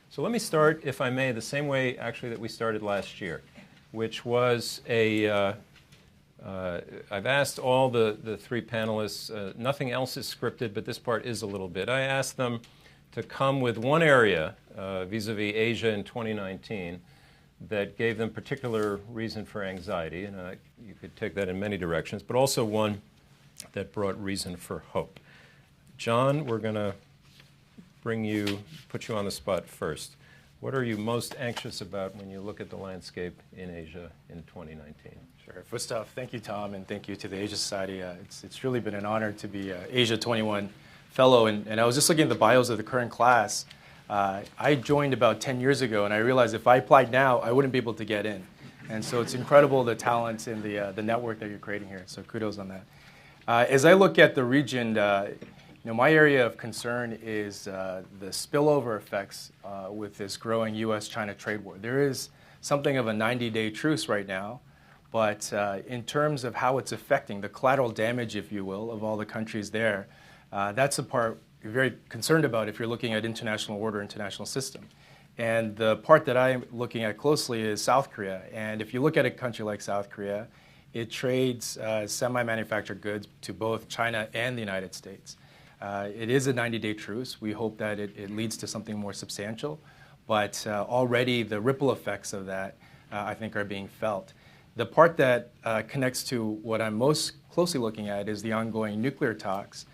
So let me start, if I may, the same way actually that we started last year, which was I've asked all the three panelists, nothing else is scripted, but this part is a little bit. I asked them to come with one area vis-a-vis Asia in 2019 that gave them particular reason for anxiety, and you could take that in many directions, but also one that brought reason for hope. John, we're going to put you on the spot first. What are you most anxious about when you look at the landscape in Asia in 2019? Sure. First off, thank you, Tom, and thank you to the Asia Society. It's really been an honor to be Asia 21 Fellow, and I was just looking at the bios of the current class. I joined about 10 years ago, and I realized if I applied now, I wouldn't be able to get in. And so it's incredible the talent and the network that you're creating here, so kudos on that. As I look at the region, my area of concern is the spillover effects with this growing U.S.-China trade war. There is something of a 90-day truce right now, but in terms of how it's affecting the collateral damage, if you will, of all the countries there, that's the part you're very concerned about if you're looking at international order, international system. And the part that I'm looking at closely is South Korea. And if you look at a country like South Korea, it trades semi-manufactured goods to both China and the United States. It is a 90-day truce. We hope that it leads to something more substantial. But already the ripple effects of that, I think, are being felt. The part that connects to what I'm most closely looking at is the ongoing nuclear talks.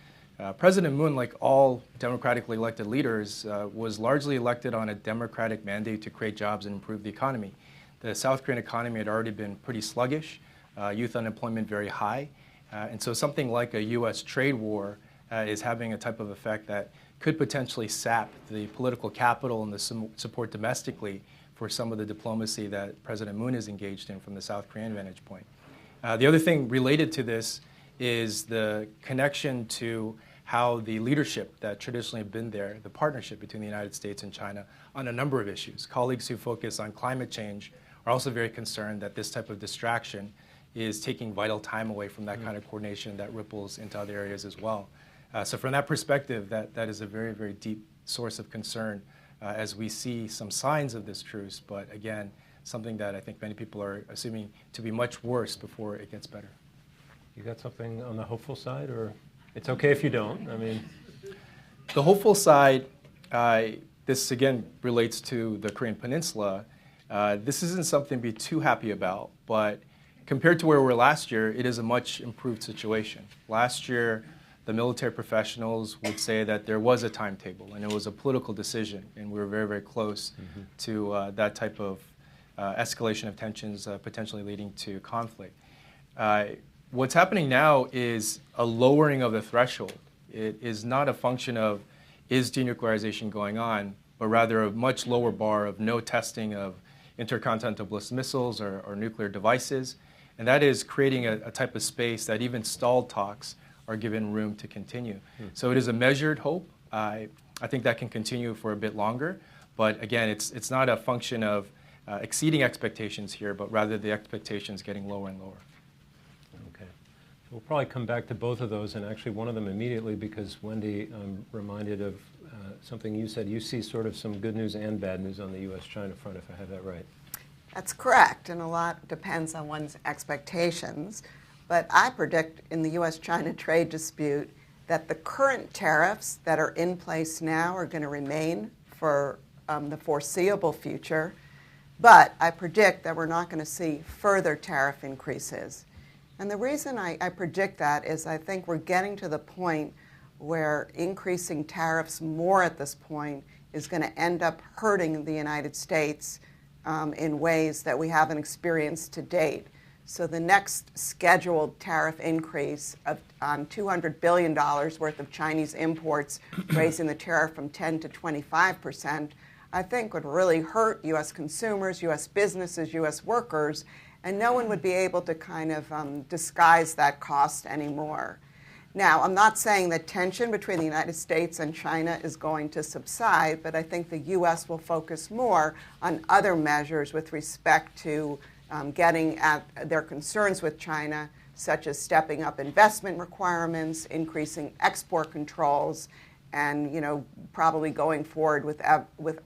President Moon, like all democratically elected leaders, was largely elected on a democratic mandate to create jobs and improve the economy. The South Korean economy had already been pretty sluggish, youth unemployment very high, and so something like a U.S. trade war is having a type of effect that could potentially sap the political capital and the support domestically for some of the diplomacy that President Moon is engaged in from the South Korean vantage point. The other thing related to this is the connection to how the leadership that traditionally have been there, the partnership between the United States and China on a number of issues. Colleagues who focus on climate change are also very concerned that this type of distraction is taking vital time away from that kind of coordination that ripples into other areas as well. So from that perspective, that is a very, very deep source of concern as we see some signs of this truce, but again, something that I think many people are assuming to be much worse before it gets better. You got something on the hopeful side, or it's okay if you don't? I mean, the hopeful side, this again relates to the Korean Peninsula. This isn't something to be too happy about, but compared to where we were last year, it is a much improved situation. Last year, the military professionals would say that there was a timetable and it was a political decision, and we were very, very close to that type of escalation of tensions potentially leading to conflict. What's happening now is a lowering of the threshold. It is not a function of is denuclearization going on, but rather a much lower bar of no testing of intercontinental ballistic missiles or nuclear devices. And that is creating a type of space that even stalled talks are given room to continue. So it is a measured hope. I think that can continue for a bit longer. But again, it's not a function of exceeding expectations here, but rather the expectations getting lower and lower. Okay. We'll probably come back to both of those, and actually one of them immediately, because Wendy, I'm reminded of something you said. You see sort of some good news and bad news on the U.S.-China front, if I have that right. That's correct, and a lot depends on one's expectations. But I predict in the U.S.-China trade dispute that the current tariffs that are in place now are going to remain for the foreseeable future. But I predict that we're not going to see further tariff increases. And the reason I predict that is I think we're getting to the point where increasing tariffs more at this point is going to end up hurting the United States in ways that we haven't experienced to date. So the next scheduled tariff increase on $200 billion worth of Chinese imports, raising the tariff from 10 to 25%, I think would really hurt U.S. consumers, U.S. businesses, U.S. workers, and no one would be able to kind of disguise that cost anymore. Now, I'm not saying that tension between the United States and China is going to subside, but I think the U.S. will focus more on other measures with respect to getting at their concerns with China, such as stepping up investment requirements, increasing export controls, and probably going forward with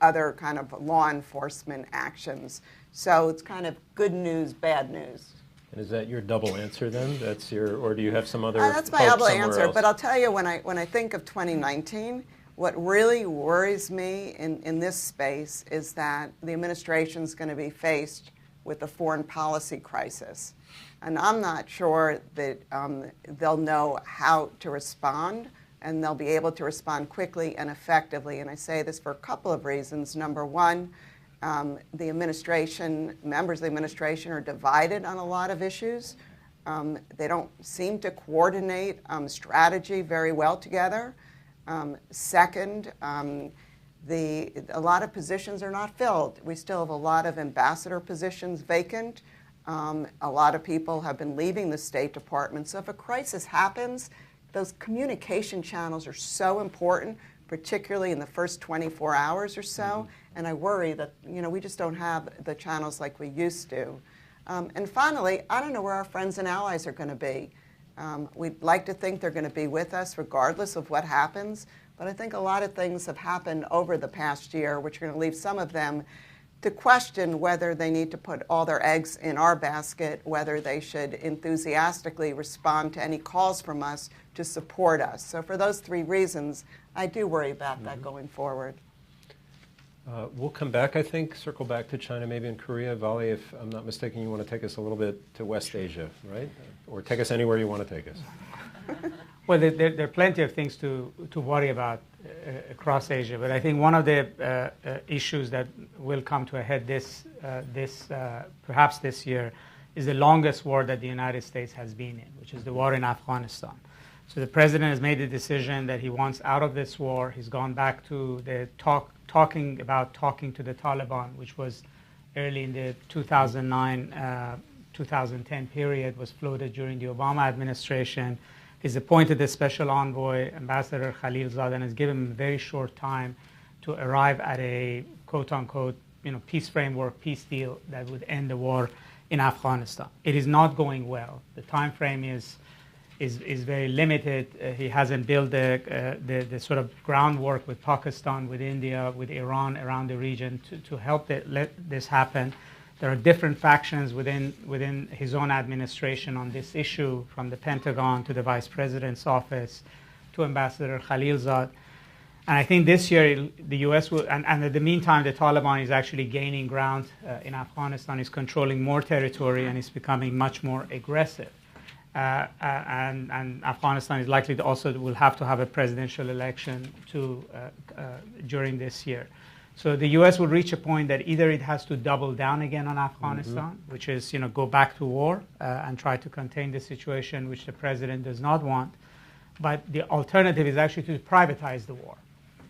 other kind of law enforcement actions. So it's kind of good news, bad news. And is that your double answer then? That's your, or do you have some other? That's my double answer. But I'll tell you, when I think of 2019, what really worries me in this space is that the administration is going to be faced with a foreign policy crisis. And I'm not sure that they'll know how to respond, and they'll be able to respond quickly and effectively. And I say this for a couple of reasons. Number one, the administration, members of the administration are divided on a lot of issues. They don't seem to coordinate strategy very well together. Second, a lot of positions are not filled. We still have a lot of ambassador positions vacant. A lot of people have been leaving the State Department. So if a crisis happens, those communication channels are so important, particularly in the first 24 hours or so. And I worry that we just don't have the channels like we used to. And finally, I don't know where our friends and allies are going to be. We'd like to think they're going to be with us regardless of what happens. But I think a lot of things have happened over the past year, which are going to leave some of them to question whether they need to put all their eggs in our basket, whether they should enthusiastically respond to any calls from us to support us. So for those three reasons, I do worry about that going forward. We'll come back, I think, circle back to China, maybe in Korea. Vali, if I'm not mistaken, you want to take us a little bit to West Asia, right? Or take us anywhere you want to take us. Well, there are plenty of things to worry about across Asia, but I think one of the issues that will come to a head perhaps this year is the longest war that the United States has been in, which is the war in Afghanistan. So the president has made the decision that he wants out of this war. He's gone back to the talking to the Taliban, which was early in the 2009-2010 period, was floated during the Obama administration. He's appointed a special envoy, Ambassador Khalilzad, and has given him a very short time to arrive at a quote-unquote peace framework, peace deal that would end the war in Afghanistan. It is not going well. The time frame is very limited. He hasn't built the sort of groundwork with Pakistan, with India, with Iran around the region to help let this happen. There are different factions within his own administration on this issue, from the Pentagon to the Vice President's office to Ambassador Khalilzad. And I think this year the U.S. will, and in the meantime, the Taliban is actually gaining ground in Afghanistan, is controlling more territory, and is becoming much more aggressive. And Afghanistan is likely to also will have to have a presidential election during this year. So the U.S. will reach a point that either it has to double down again on Afghanistan, which is go back to war and try to contain the situation, which the president does not want. But the alternative is actually to privatize the war,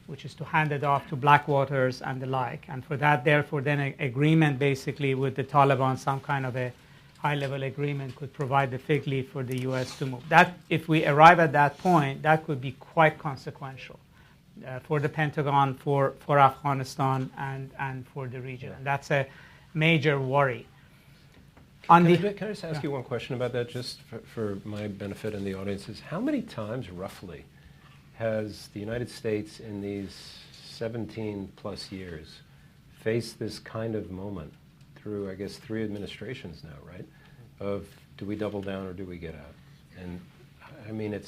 which is to hand it off to Blackwaters and the like. And for that, therefore, then an agreement basically with the Taliban, some kind of a high-level agreement, could provide the fig leaf for the U.S. to move. That, if we arrive at that point, that could be quite consequential for the Pentagon, for Afghanistan, and for the region. And that's a major worry. Can I just ask you one question about that, just for my benefit and the audience's? How many times, roughly, has the United States in these 17-plus years faced this kind of moment through, I guess, 3 administrations now, right? Of do we double down or do we get out? And I mean,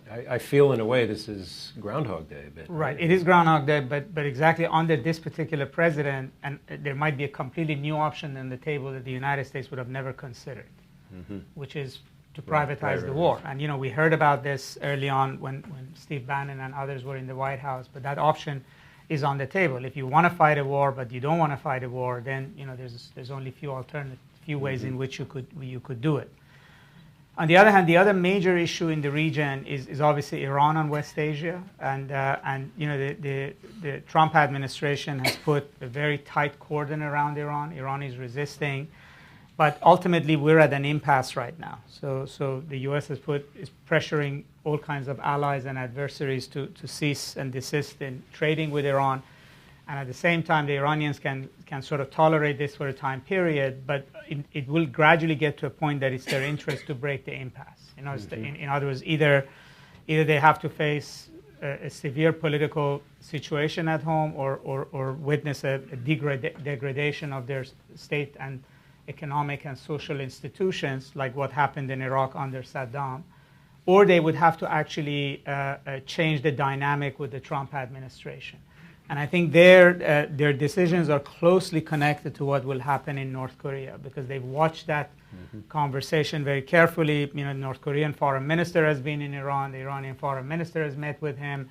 I feel in a way this is Groundhog Day a bit. Right, it is Groundhog Day, but exactly under this particular president, and there might be a completely new option on the table that the United States would have never considered, which is to privatize the war. And we heard about this early on when Steve Bannon and others were in the White House, but that option is on the table. If you want to fight a war but you don't want to fight a war, then there's only few ways in which you could do it. On the other hand, the other major issue in the region is obviously Iran and West Asia, and the Trump administration has put a very tight cordon around Iran. Iran is resisting, but ultimately we're at an impasse right now. So the U.S. is pressuring all kinds of allies and adversaries to cease and desist in trading with Iran, and at the same time the Iranians can sort of tolerate this for a time period, but it will gradually get to a point that it's their interest to break the impasse. In other words, either they have to face a severe political situation at home or witness a degradation of their state and economic and social institutions, like what happened in Iraq under Saddam, or they would have to actually change the dynamic with the Trump administration. And I think their decisions are closely connected to what will happen in North Korea, because they've watched that conversation very carefully. You know, the North Korean foreign minister has been in Iran. The Iranian foreign minister has met with him.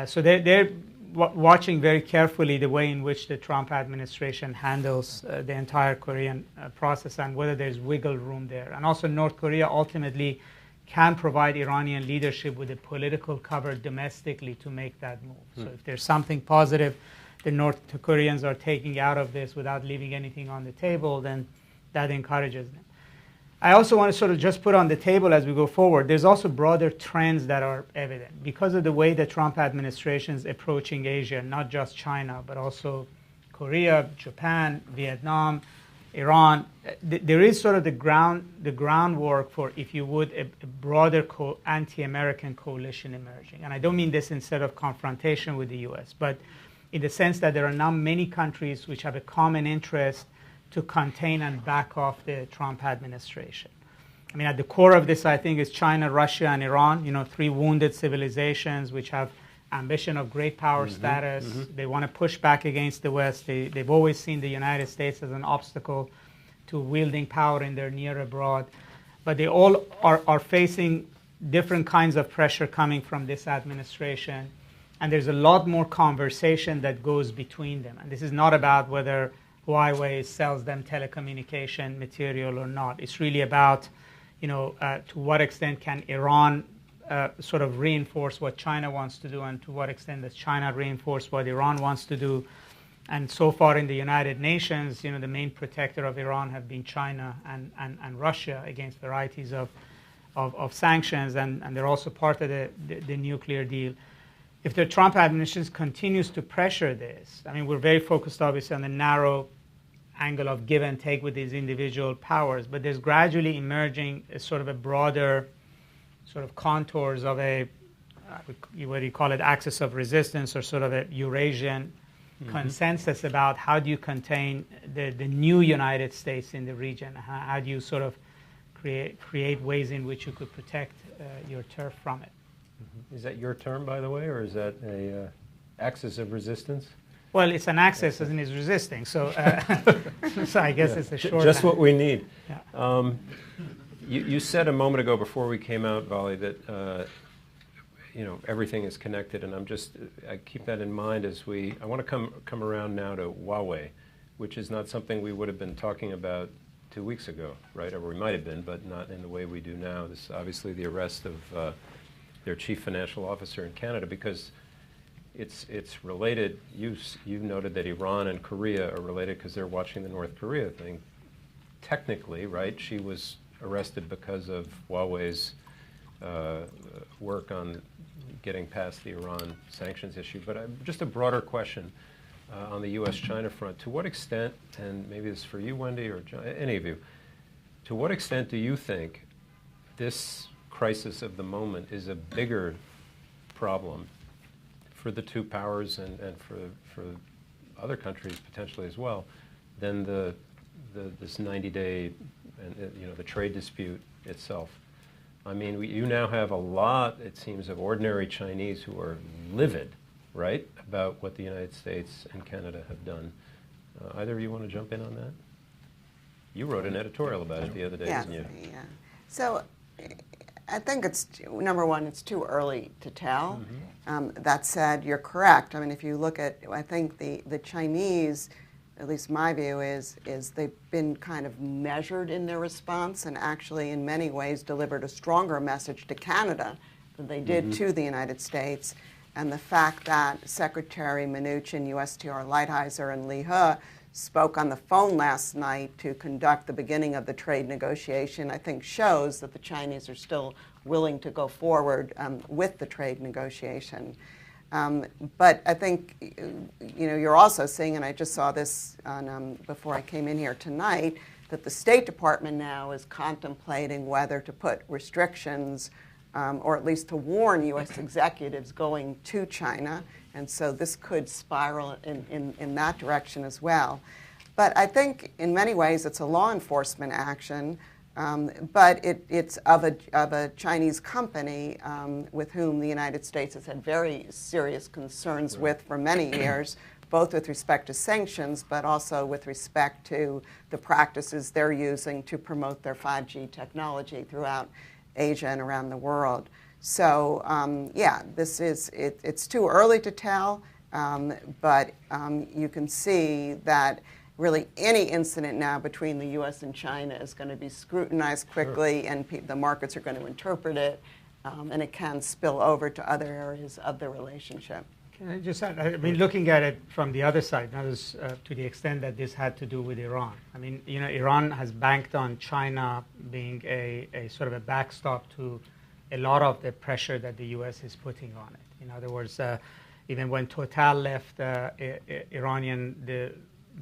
So they're watching very carefully the way in which the Trump administration handles the entire Korean process and whether there's wiggle room there. And also North Korea ultimately can provide Iranian leadership with the political cover domestically to make that move. So if there's something positive the North Koreans are taking out of this without leaving anything on the table, then that encourages them. I also want to sort of just put on the table as we go forward, there's also broader trends that are evident. Because of the way the Trump administration is approaching Asia, not just China, but also Korea, Japan, Vietnam, Iran, there is sort of the groundwork for, if you would, a broader anti-American coalition emerging. And I don't mean this instead of confrontation with the U.S., but in the sense that there are now many countries which have a common interest to contain and back off the Trump administration. I mean, at the core of this, I think, is China, Russia, and Iran, you know, three wounded civilizations which have ambition of great power status. They want to push back against the West. They've always seen the United States as an obstacle to wielding power in their near abroad. But they all are facing different kinds of pressure coming from this administration. And there's a lot more conversation that goes between them. And this is not about whether Huawei sells them telecommunication material or not. It's really about, you know, to what extent can Iran sort of reinforce what China wants to do, and to what extent does China reinforce what Iran wants to do. And so far in the United Nations, you know, the main protector of Iran have been China and Russia against varieties of sanctions, and they're also part of the nuclear deal. If the Trump administration continues to pressure this, I mean, we're very focused obviously on the narrow angle of give and take with these individual powers, but there's gradually emerging a sort of a broader sort of contours of a, whether you call it axis of resistance or sort of a Eurasian consensus about how do you contain the new United States in the region? How do you sort of create ways in which you could protect your turf from it? Is that your term, by the way, or is that a axis of resistance? Well, it's an axis and it's resisting, so so I guess it's a short. Just what we need. Yeah. You said a moment ago before we came out, Vali, that you know, everything is connected, and I keep that in mind as I want to come around now to Huawei, which is not something we would have been talking about 2 weeks ago, right? Or we might have been, but not in the way we do now. This is obviously the arrest of their chief financial officer in Canada, because it's related. You noted that Iran and Korea are related because they're watching the North Korea thing. Technically, right? She was arrested because of Huawei's work on getting past the Iran sanctions issue. But just a broader question on the U.S.-China front. To what extent, and maybe this is for you, Wendy, or John, any of you, to what extent do you think this crisis of the moment is a bigger problem for the two powers and for other countries potentially as well than this 90-day and you know, the trade dispute itself? I mean, you now have a lot, it seems, of ordinary Chinese who are livid, right, about what the United States and Canada have done. Either of you want to jump in on that? You wrote an editorial about it the other day, didn't you? Yeah. So I think it's, number one, it's too early to tell. That said, you're correct. I mean, if you look at, I think the Chinese, at least my view is they've been kind of measured in their response, and actually in many ways delivered a stronger message to Canada than they did to the United States. And the fact that Secretary Mnuchin, USTR Lighthizer, and Li He spoke on the phone last night to conduct the beginning of the trade negotiation, I think shows that the Chinese are still willing to go forward with the trade negotiation. But I think, you know, you're also seeing, and I just saw this on, before I came in here tonight, that the State Department now is contemplating whether to put restrictions or at least to warn U.S. executives going to China. And so this could spiral in that direction as well. But I think in many ways it's a law enforcement action, but it's of a Chinese company with whom the United States has had very serious concerns with for many years, both with respect to sanctions, but also with respect to the practices they're using to promote their 5G technology throughout Asia and around the world. So yeah, it's too early to tell, but you can see that really any incident now between the U.S. and China is going to be scrutinized quickly, and the markets are going to interpret it, and it can spill over to other areas of the relationship. Can I just add, I mean, looking at it from the other side, not as, to the extent that this had to do with Iran. I mean, you know, Iran has banked on China being a sort of a backstop to a lot of the pressure that the U.S. is putting on it. In other words, even when Total left Iranian the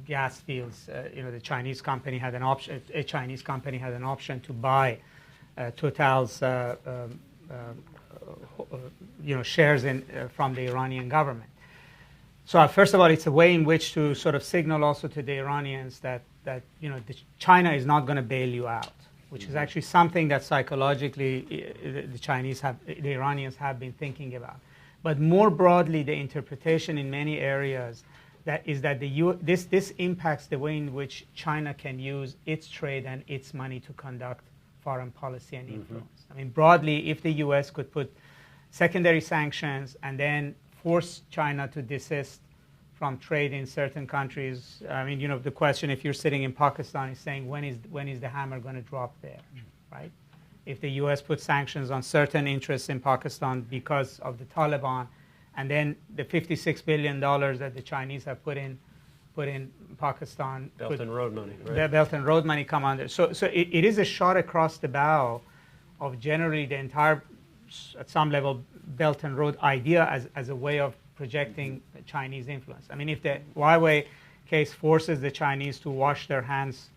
gas fields, you know, the Chinese company had an option. A Chinese company had an option to buy Total's you know, shares in from the Iranian government. So first of all, it's a way in which to sort of signal also to the Iranians that you know, China is not going to bail you out, which is actually something that psychologically the Iranians have been thinking about. But more broadly, the interpretation in many areas is that this impacts the way in which China can use its trade and its money to conduct foreign policy and influence. I mean, broadly, if the U.S. could put secondary sanctions and then force China to desist from trade in certain countries, I mean, you know, the question, if you're sitting in Pakistan, is saying, when is the hammer going to drop there, right? If the U.S. puts sanctions on certain interests in Pakistan because of the Taliban, and then the $56 billion that the Chinese have put in Pakistan, Belt and Road money, right? The Belt and Road money come under. So it is a shot across the bow of generally the entire, at some level, Belt and Road idea as a way of projecting Chinese influence. I mean, if the Huawei case forces the Chinese to wash their hands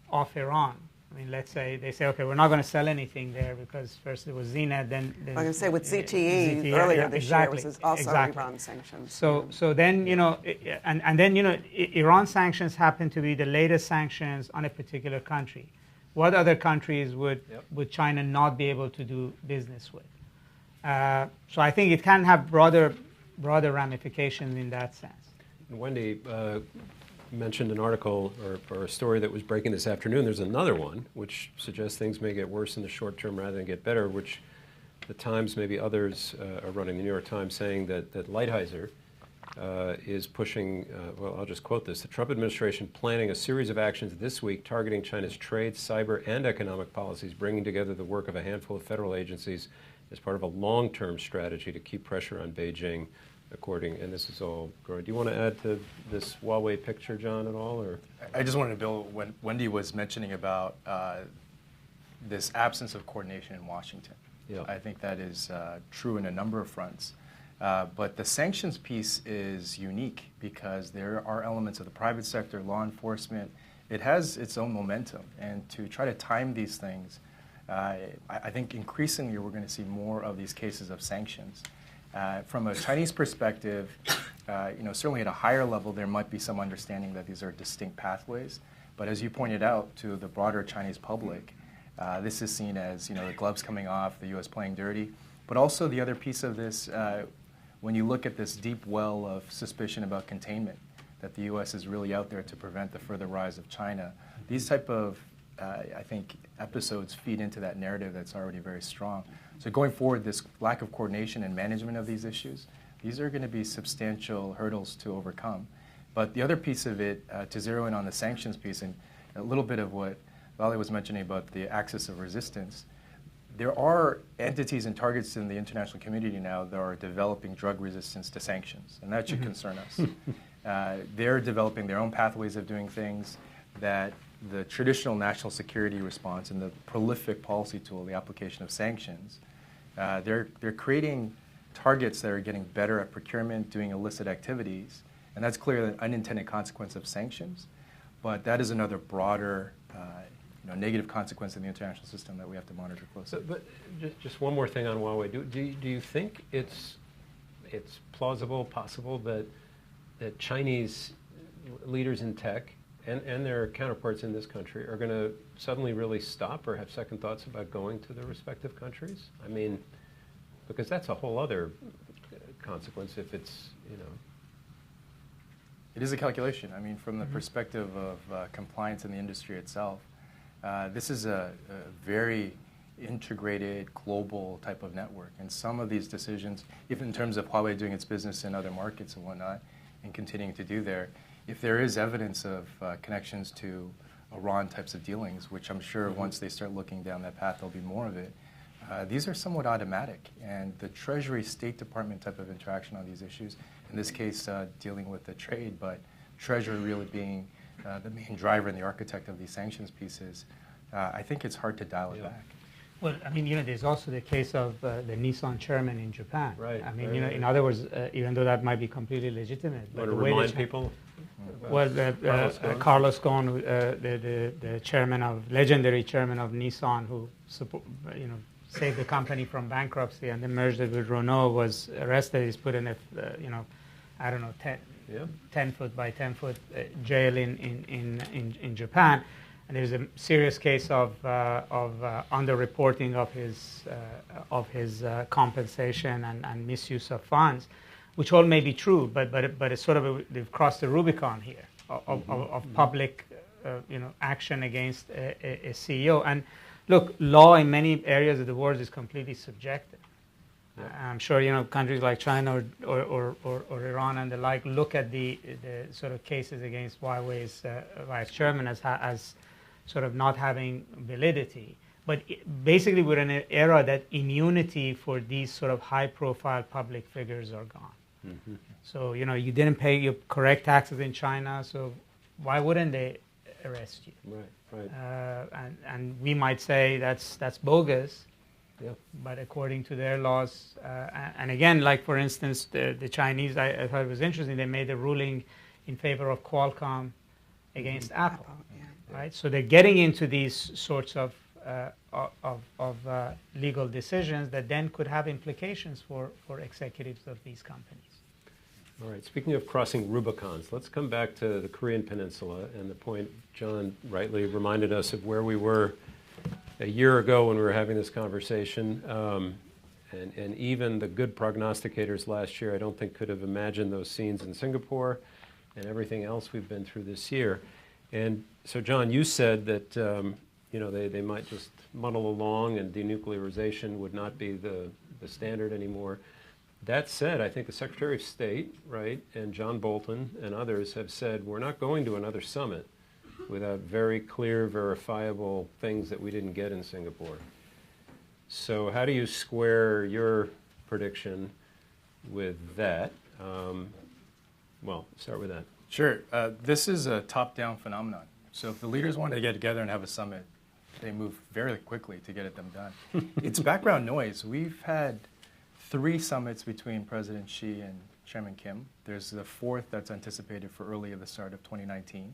off Iran, I mean, let's say they say, okay, we're not going to sell anything there because first it was ZNet, then I'm going to say with ZTE earlier this year was also Iran sanctions. So then, you know, and then, you know, Iran sanctions happen to be the latest sanctions on a particular country. What other countries would China not be able to do business with? So I think it can have broader ramifications in that sense. Wendy mentioned an article or a story that was breaking this afternoon. There's another one which suggests things may get worse in the short term rather than get better, which the Times, maybe others are running, the New York Times, saying that Lighthizer is pushing, well, I'll just quote this, the Trump administration planning a series of actions this week targeting China's trade, cyber, and economic policies, bringing together the work of a handful of federal agencies as part of a long-term strategy to keep pressure on Beijing, according, and this is all growing. Do you want to add to this Huawei picture, John, at all? Or? I just wanted to build when Wendy was mentioning about this absence of coordination in Washington. Yeah. I think that is true in a number of fronts. But the sanctions piece is unique because there are elements of the private sector, law enforcement. It has its own momentum. And to try to time these things, I think increasingly we're going to see more of these cases of sanctions. From a Chinese perspective, you know, certainly at a higher level, there might be some understanding that these are distinct pathways. But as you pointed out to the broader Chinese public, this is seen as, you know, the gloves coming off, the U.S. playing dirty. But also the other piece of this, when you look at this deep well of suspicion about containment, that the U.S. is really out there to prevent the further rise of China, these type of, I think, episodes feed into that narrative that's already very strong. So going forward, this lack of coordination and management of these issues, these are going to be substantial hurdles to overcome. But the other piece of it, to zero in on the sanctions piece, and a little bit of what Vali was mentioning about the axis of resistance, there are entities and targets in the international community now that are developing drug resistance to sanctions, and that should concern us. They're developing their own pathways of doing things that the traditional national security response and the prolific policy tool, the application of sanctions, they're creating targets that are getting better at procurement, doing illicit activities, and that's clearly an unintended consequence of sanctions. But that is another broader negative consequence in the international system that we have to monitor closely. But just one more thing on Huawei. Do you think it's plausible, possible that Chinese leaders in tech and their counterparts in this country are going to suddenly really stop or have second thoughts about going to their respective countries? I mean, because that's a whole other consequence if it's, It is a calculation. I mean, from the perspective of compliance in the industry itself, this is a very integrated global type of network. And some of these decisions, even in terms of Huawei doing its business in other markets and whatnot, and continuing to do there, if there is evidence of connections to Iran types of dealings, which I'm sure once they start looking down that path, there'll be more of it, these are somewhat automatic. And the Treasury State Department type of interaction on these issues, in this case dealing with the trade, but Treasury really being the main driver and the architect of these sanctions pieces, I think it's hard to dial it back. Well, I mean, there's also the case of the Nissan chairman in Japan. Right. I mean, right. In other words, even though that might be completely legitimate, Want but to the way remind people? well, Carlos Ghosn, the chairman of legendary chairman of Nissan, who saved the company from bankruptcy and then merged it with Renault, was arrested. He's put in a I don't know 10 foot by 10 foot jail in Japan. And there's a serious case of underreporting of his compensation and misuse of funds, which all may be true, but it's sort of they've crossed the Rubicon here of public action against a CEO. And look, law in many areas of the world is completely subjective. I'm sure countries like China or Iran and the like look at the sort of cases against Huawei's vice chairman as sort of not having validity. But basically we're in an era that immunity for these sort of high-profile public figures are gone. Mm-hmm. So, you didn't pay your correct taxes in China, so why wouldn't they arrest you? Right. And we might say that's bogus, yeah. But according to their laws, and again, like for instance, the Chinese, I thought it was interesting, they made a ruling in favor of Qualcomm against Apple. Right, so they're getting into these sorts of legal decisions that then could have implications for executives of these companies. All right, speaking of crossing Rubicons, let's come back to the Korean Peninsula and the point John rightly reminded us of where we were a year ago when we were having this conversation. And even the good prognosticators last year, I don't think could have imagined those scenes in Singapore and everything else we've been through this year. And so, John, you said that they might just muddle along and denuclearization would not be the standard anymore. That said, I think the Secretary of State, right, and John Bolton and others have said we're not going to another summit without very clear, verifiable things that we didn't get in Singapore. So how do you square your prediction with that? Well, start with that. Sure. This is a top-down phenomenon. So if the leaders want to get together and have a summit, they move very quickly to get them done. It's background noise. We've had 3 summits between President Xi and Chairman Kim. There's the 4th that's anticipated for early at the start of 2019.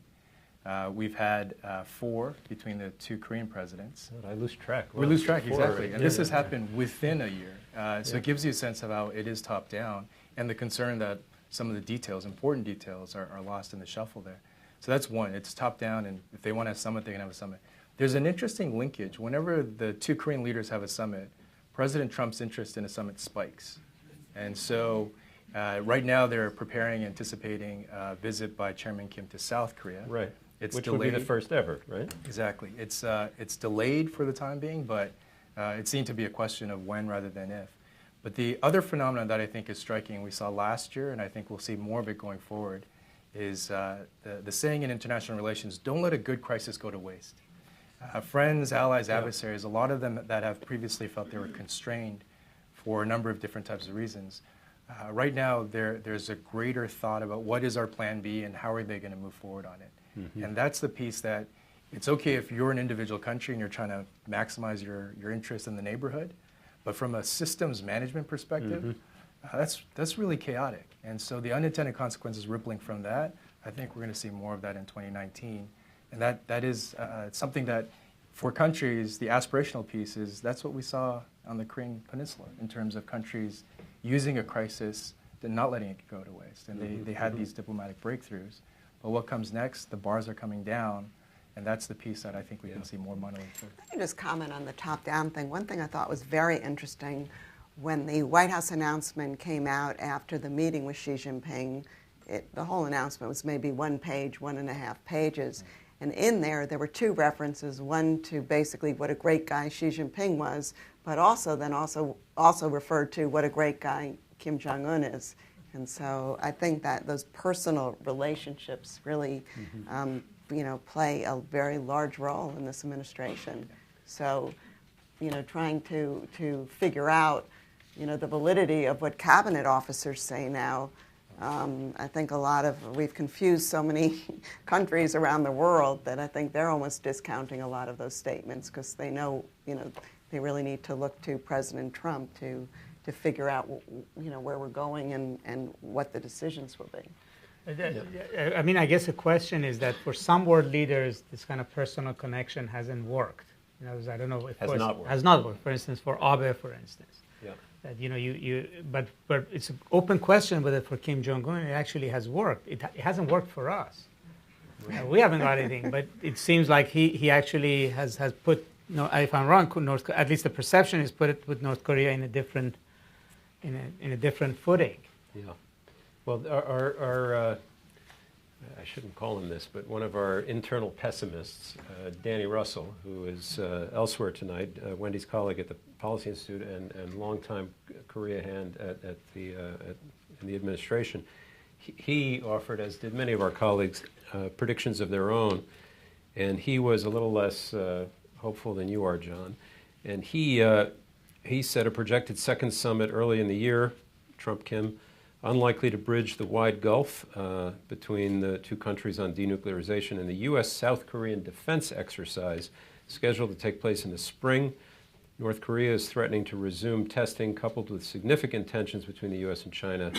We've had 4 between the 2 Korean presidents. I lose track. We lose track, 4 exactly. already. And this has happened within a year. So it gives you a sense of how it is top-down and the concern that some of the details, important details, are lost in the shuffle there. So that's one. It's top-down, and if they want to have a summit, they can have a summit. There's an interesting linkage. Whenever the 2 Korean leaders have a summit, President Trump's interest in a summit spikes. And so right now they're preparing, anticipating a visit by Chairman Kim to South Korea. Right. It's Which delayed. would be the first ever, right? Exactly. It's delayed for the time being, but it seemed to be a question of when rather than if. But the other phenomenon that I think is striking, we saw last year, and I think we'll see more of it going forward, is the saying in international relations, don't let a good crisis go to waste. Friends, allies, adversaries, a lot of them that have previously felt they were constrained for a number of different types of reasons. Right now, there's a greater thought about what is our plan B and how are they going to move forward on it. Mm-hmm. And that's the piece that it's okay if you're an individual country and you're trying to maximize your interest in the neighborhood, but from a systems management perspective, that's really chaotic. And so the unintended consequences rippling from that, I think we're going to see more of that in 2019. And that is something that for countries, the aspirational piece is that's what we saw on the Korean Peninsula in terms of countries using a crisis and not letting it go to waste. And they had these diplomatic breakthroughs. But what comes next, the bars are coming down, and that's the piece that I think we can see more money into. Let me just comment on the top-down thing. One thing I thought was very interesting when the White House announcement came out after the meeting with Xi Jinping, the whole announcement was maybe 1 page, 1.5 pages. And in there were 2 references, one to basically what a great guy Xi Jinping was, but also referred to what a great guy Kim Jong-un is. And so I think that those personal relationships really play a very large role in this administration. So, trying to figure out, the validity of what cabinet officers say now, I think we've confused so many countries around the world that I think they're almost discounting a lot of those statements because they know, they really need to look to President Trump to figure out, where we're going and what the decisions will be. I mean, I guess the question is that for some world leaders, this kind of personal connection hasn't worked. I don't know if has not worked. For instance, for Abe, for instance. Yeah. That but it's an open question whether for Kim Jong-un it actually has worked. It hasn't worked for us. We haven't got anything, but it seems like he actually has put. If I'm wrong, at least the perception is put North Korea in a different footing. Yeah. Well, our I shouldn't call him this, but one of our internal pessimists, Danny Russell, who is elsewhere tonight, Wendy's colleague at the Policy Institute and longtime Korea hand in the administration, he offered, as did many of our colleagues, predictions of their own, and he was a little less hopeful than you are, John. And he said a projected second summit early in the year, Trump-Kim, unlikely to bridge the wide gulf between the 2 countries on denuclearization, and the U.S.-South Korean defense exercise scheduled to take place in the spring. North Korea is threatening to resume testing, coupled with significant tensions between the U.S. and China.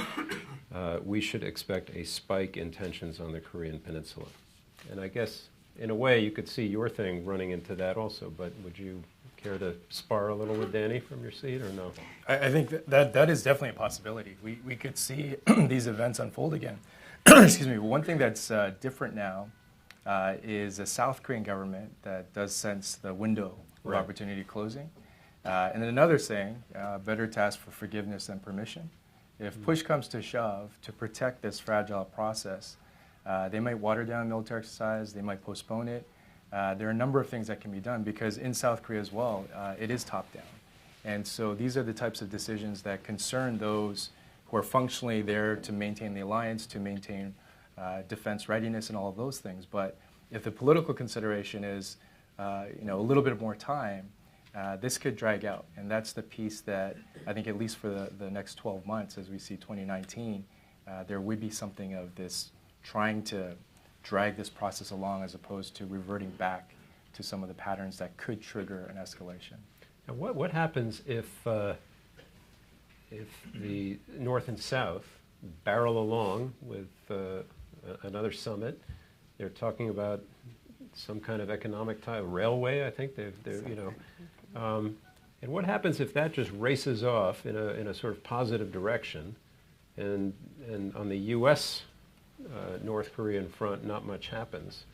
We should expect a spike in tensions on the Korean Peninsula. And I guess, in a way, you could see your thing running into that also, but would you care to spar a little with Danny from your seat, or no? I think that is definitely a possibility. We could see these events unfold again. Excuse me. One thing that's different now is a South Korean government that does sense the window of opportunity closing. And then another saying, better to ask for forgiveness than permission. If push comes to shove, to protect this fragile process, they might water down military exercise, they might postpone it. There are a number of things that can be done because in South Korea as well, it is top-down. And so these are the types of decisions that concern those who are functionally there to maintain the alliance, to maintain defense readiness and all of those things. But if the political consideration is a little bit more time, this could drag out. And that's the piece that I think at least for the next 12 months as we see 2019, there would be something of this trying to drag this process along as opposed to reverting back to some of the patterns that could trigger an escalation. Now, what happens if the North and South barrel along with another summit? They're talking about some kind of economic railway. I think and what happens if that just races off in a sort of positive direction, and on the U.S. North Korean front, not much happens?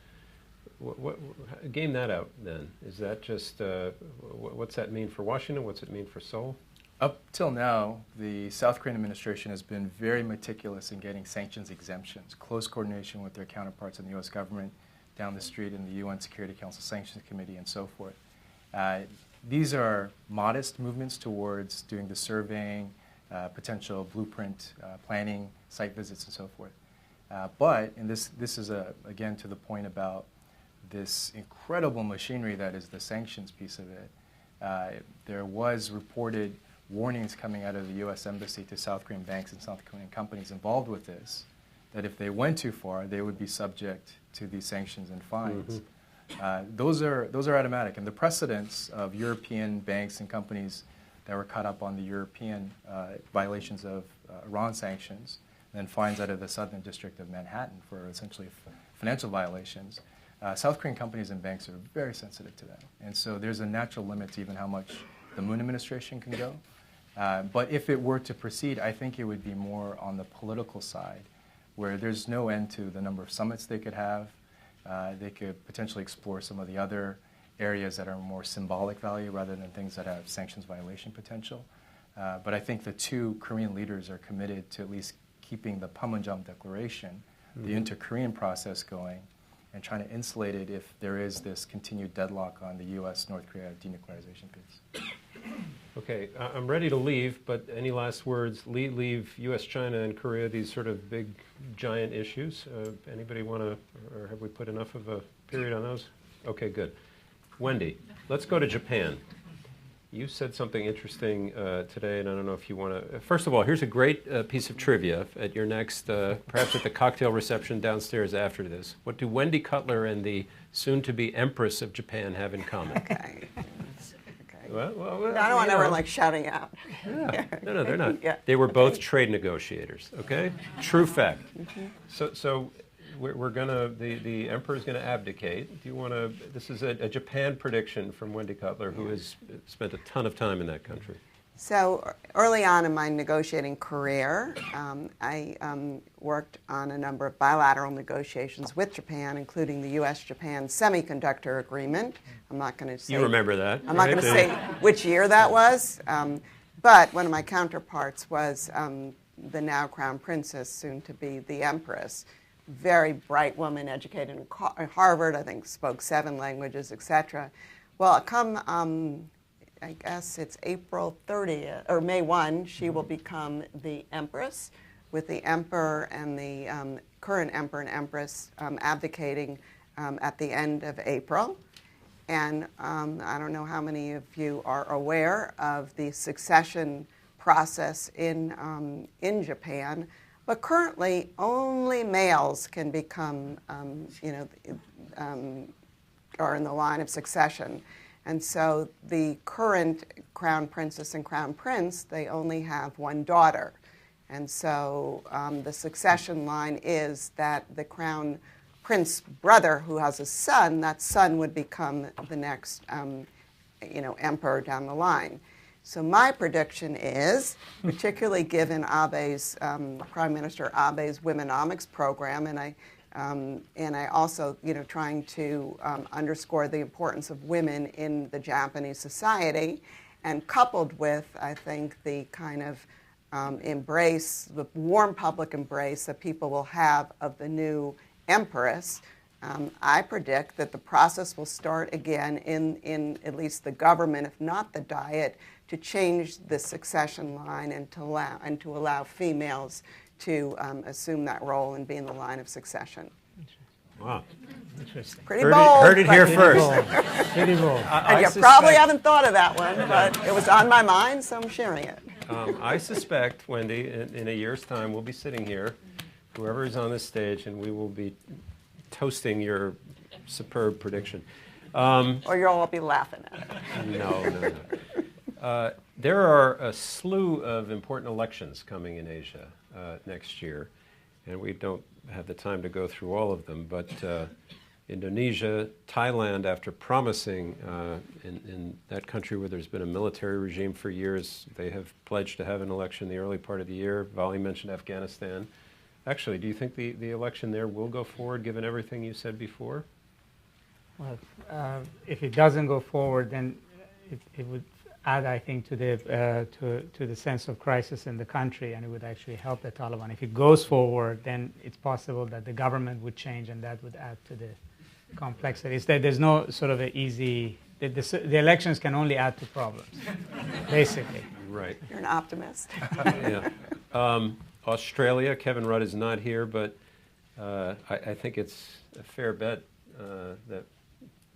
Game that out then. Is that just, what's that mean for Washington? What's it mean for Seoul? Up till now, the South Korean administration has been very meticulous in getting sanctions exemptions, close coordination with their counterparts in the U.S. government, down the street in the UN Security Council Sanctions Committee, and so forth. These are modest movements towards doing the surveying, potential blueprint planning, site visits, and so forth. But this is, again, to the point about this incredible machinery that is the sanctions piece of it. There was reported warnings coming out of the U.S. Embassy to South Korean banks and South Korean companies involved with this, that if they went too far, they would be subject to these sanctions and fines. Those are automatic. And the precedents of European banks and companies that were caught up on the European violations of Iran sanctions, and then fines out of the Southern District of Manhattan for essentially financial violations. South Korean companies and banks are very sensitive to that. And so there's a natural limit to even how much the Moon administration can go. But if it were to proceed, I think it would be more on the political side, where there's no end to the number of summits they could have. They could potentially explore some of the other areas that are more symbolic value rather than things that have sanctions violation potential. But I think the two Korean leaders are committed to at least keeping the Panmunjom Declaration, the inter-Korean process going, and trying to insulate it if there is this continued deadlock on the U.S.-North Korea denuclearization piece. Okay, I'm ready to leave, but any last words? Leave U.S., China, and Korea, these sort of big, giant issues. Anybody want to, or have we put enough of a period on those? Okay, good. Wendy, let's go to Japan. You said something interesting today, and I don't know if you want to. First of all, here's a great piece of trivia at your next, perhaps at the cocktail reception downstairs after this. What do Wendy Cutler and the soon-to-be Empress of Japan have in common? Okay. Well, No, I don't want everyone like shouting out. Yeah. No, they're not. Yeah. They were both trade negotiators. Okay, true fact. So we're gonna the emperor's gonna abdicate. Do you want to? This is a Japan prediction from Wendy Cutler, who has spent a ton of time in that country. So early on in my negotiating career, I worked on a number of bilateral negotiations with Japan, including the U.S.-Japan semiconductor agreement. I'm not going to say. You remember that? I'm not going to say which year that was, but one of my counterparts was the now Crown Princess, soon to be the Empress. Very bright woman, educated in Harvard, I think spoke 7 languages, etc. Well, come I guess it's April 30th, or May 1, she will become the Empress, with the Emperor and the current Emperor and Empress abdicating at the end of April. And I don't know how many of you are aware of the succession process in Japan, but currently only males can become, are in the line of succession. And so the current Crown Princess and Crown Prince, they only have one daughter. And so the succession line is that the Crown Prince brother who has a son, that son would become the next emperor down the line. So my prediction is, particularly given Abe's, Prime Minister Abe's Womenomics program, and I also, trying to underscore the importance of women in the Japanese society, and coupled with, I think, the kind of embrace, the warm public embrace that people will have of the new empress, I predict that the process will start again in at least the government, if not the Diet, to change the succession line and to allow females to assume that role and be in the line of succession. Wow. Interesting. Pretty bold. Heard it here first. Pretty bold. And you probably haven't thought of that one, but it was on my mind, so I'm sharing it. I suspect, Wendy, in a year's time, we'll be sitting here, whoever is on this stage, and we will be toasting your superb prediction. Or you'll all be laughing at it. No. There are a slew of important elections coming in Asia next year, and we don't have the time to go through all of them, but Indonesia, Thailand, after promising in that country where there's been a military regime for years, they have pledged to have an election in the early part of the year. Vali mentioned Afghanistan. Actually, do you think the election there will go forward, given everything you said before? Well, if it doesn't go forward, then it would add, I think, to the sense of crisis in the country, and it would actually help the Taliban. If it goes forward, then it's possible that the government would change, and that would add to the complexity. There's no sort of an easy. The elections can only add to problems, basically. Right. You're an optimist. Yeah. Australia, Kevin Rudd is not here, but I think it's a fair bet that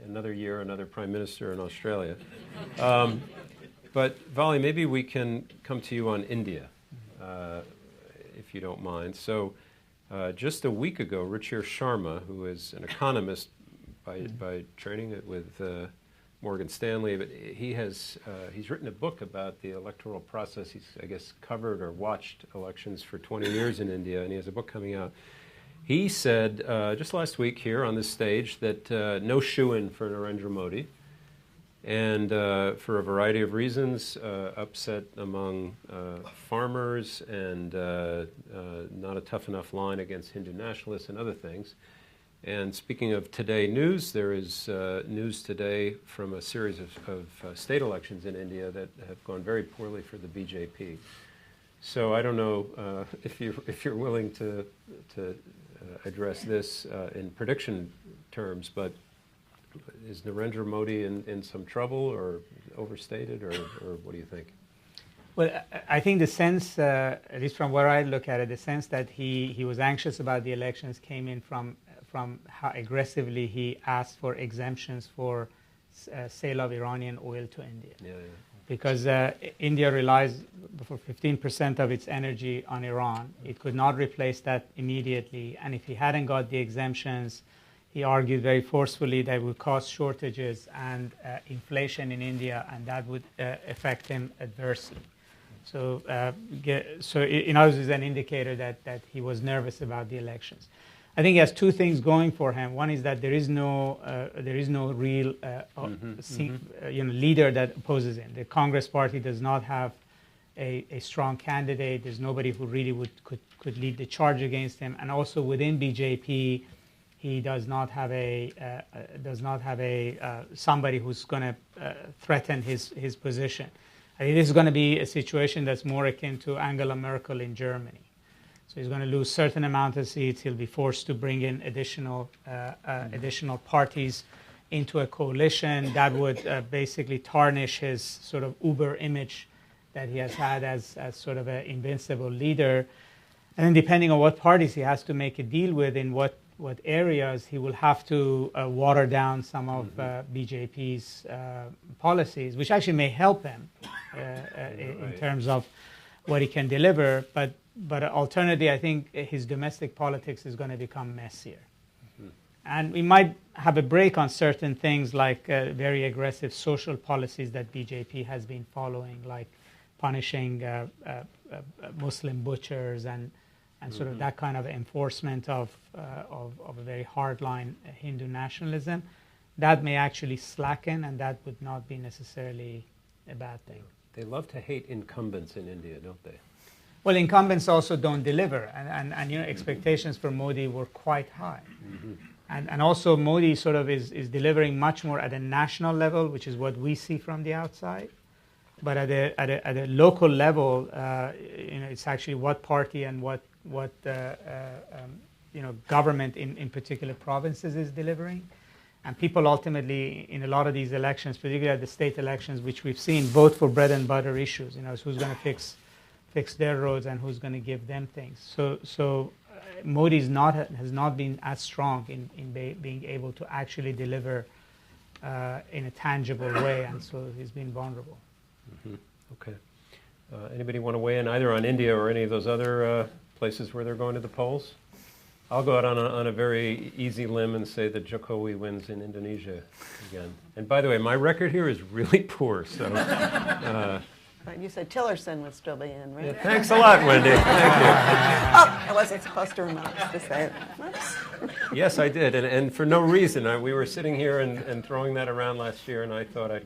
another year, another prime minister in Australia. But Vali, maybe we can come to you on India, if you don't mind. So just a week ago, Ruchir Sharma, who is an economist by training with Morgan Stanley, but he's written a book about the electoral process. He's, I guess, covered or watched elections for 20 years in India, and he has a book coming out. He said just last week here on this stage that no shoo-in for Narendra Modi, and for a variety of reasons, upset among farmers and not a tough enough line against Hindu nationalists and other things. And speaking of today news, there is news today from a series of state elections in India that have gone very poorly for the BJP. So I don't know if you're willing to address this in prediction terms, but is Narendra Modi in some trouble or overstated, or what do you think? Well, I think the sense, at least from where I look at it, the sense that he was anxious about the elections came in from how aggressively he asked for exemptions for sale of Iranian oil to India. Yeah. Because India relies for 15% of its energy on Iran. It could not replace that immediately, and if he hadn't got the exemptions, he argued very forcefully that it would cause shortages and inflation in India, and that would affect him adversely. So, in others, is an indicator that he was nervous about the elections. I think he has two things going for him. One is that there is no real leader that opposes him. The Congress Party does not have a strong candidate. There's nobody who really could lead the charge against him. And also within BJP, he does not have somebody who's going to threaten his position. I think this is going to be a situation that's more akin to Angela Merkel in Germany. So he's going to lose certain amount of seats. He'll be forced to bring in additional parties into a coalition that would basically tarnish his sort of uber image that he has had as sort of an invincible leader. And then depending on what parties he has to make a deal with in what areas, he will have to water down some of BJP's policies, which actually may help him in terms of what he can deliver. But alternatively, I think his domestic politics is going to become messier. And we might have a break on certain things like very aggressive social policies that BJP has been following, like punishing Muslim butchers and sort of that kind of enforcement of a very hardline Hindu nationalism. That may actually slacken, and that would not be necessarily a bad thing. They love to hate incumbents in India, don't they? Well, incumbents also don't deliver, and expectations for Modi were quite high. And also Modi sort of is delivering much more at a national level, which is what we see from the outside. But at a local level, it's actually what party and what government in particular provinces is delivering. And people ultimately, in a lot of these elections, particularly at the state elections, which we've seen, vote for bread and butter issues. Who's going to fix their roads and who's going to give them things. So Modi has not been as strong in being able to actually deliver in a tangible way, and so he's been vulnerable. Okay. Anybody want to weigh in either on India or any of those other places where they're going to the polls? I'll go out on a very easy limb and say that Jokowi wins in Indonesia again. And by the way, my record here is really poor, so... But you said Tillerson would still be in, right? Yeah, thanks a lot, Wendy. Thank you. Oh, I wasn't supposed to remind us to say it. Whoops. Yes, I did, and for no reason. We were sitting here and throwing that around last year, and I thought I'd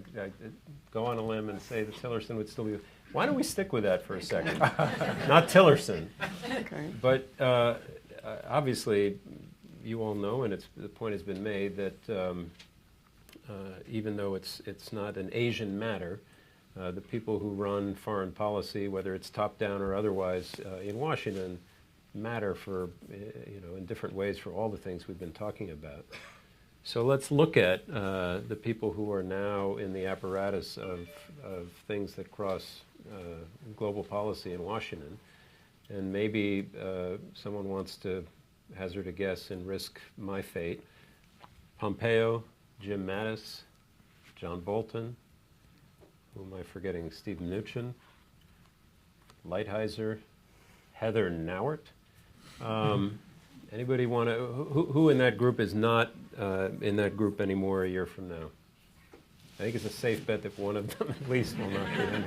go on a limb and say that Tillerson would still be... Why don't we stick with that for a second? Not Tillerson. Okay. But obviously, you all know, and the point has been made, that even though it's not an Asian matter, the people who run foreign policy, whether it's top-down or otherwise, in Washington, matter for, in different ways for all the things we've been talking about. So let's look at the people who are now in the apparatus of things that cross global policy in Washington. And maybe someone wants to hazard a guess and risk my fate. Pompeo, Jim Mattis, John Bolton, who am I forgetting? Steve Mnuchin, Lighthizer, Heather Nauert. Anybody want to? Who in that group is not in that group anymore a year from now? I think it's a safe bet that one of them at least will not be in.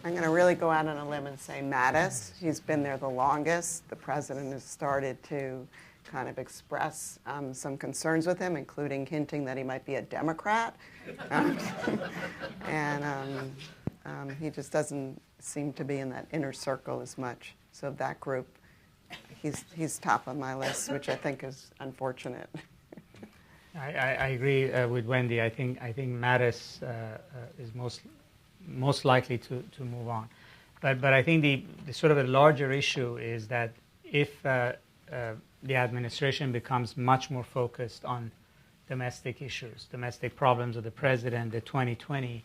I'm going to really go out on a limb and say Mattis. He's been there the longest. The president has started to kind of express some concerns with him, including hinting that he might be a Democrat. And he just doesn't seem to be in that inner circle as much. So that group, he's top on my list, which I think is unfortunate. I agree with Wendy. I think Mattis is most likely to move on. But I think the sort of a larger issue is that if the administration becomes much more focused on domestic issues, domestic problems of the president, the 2020,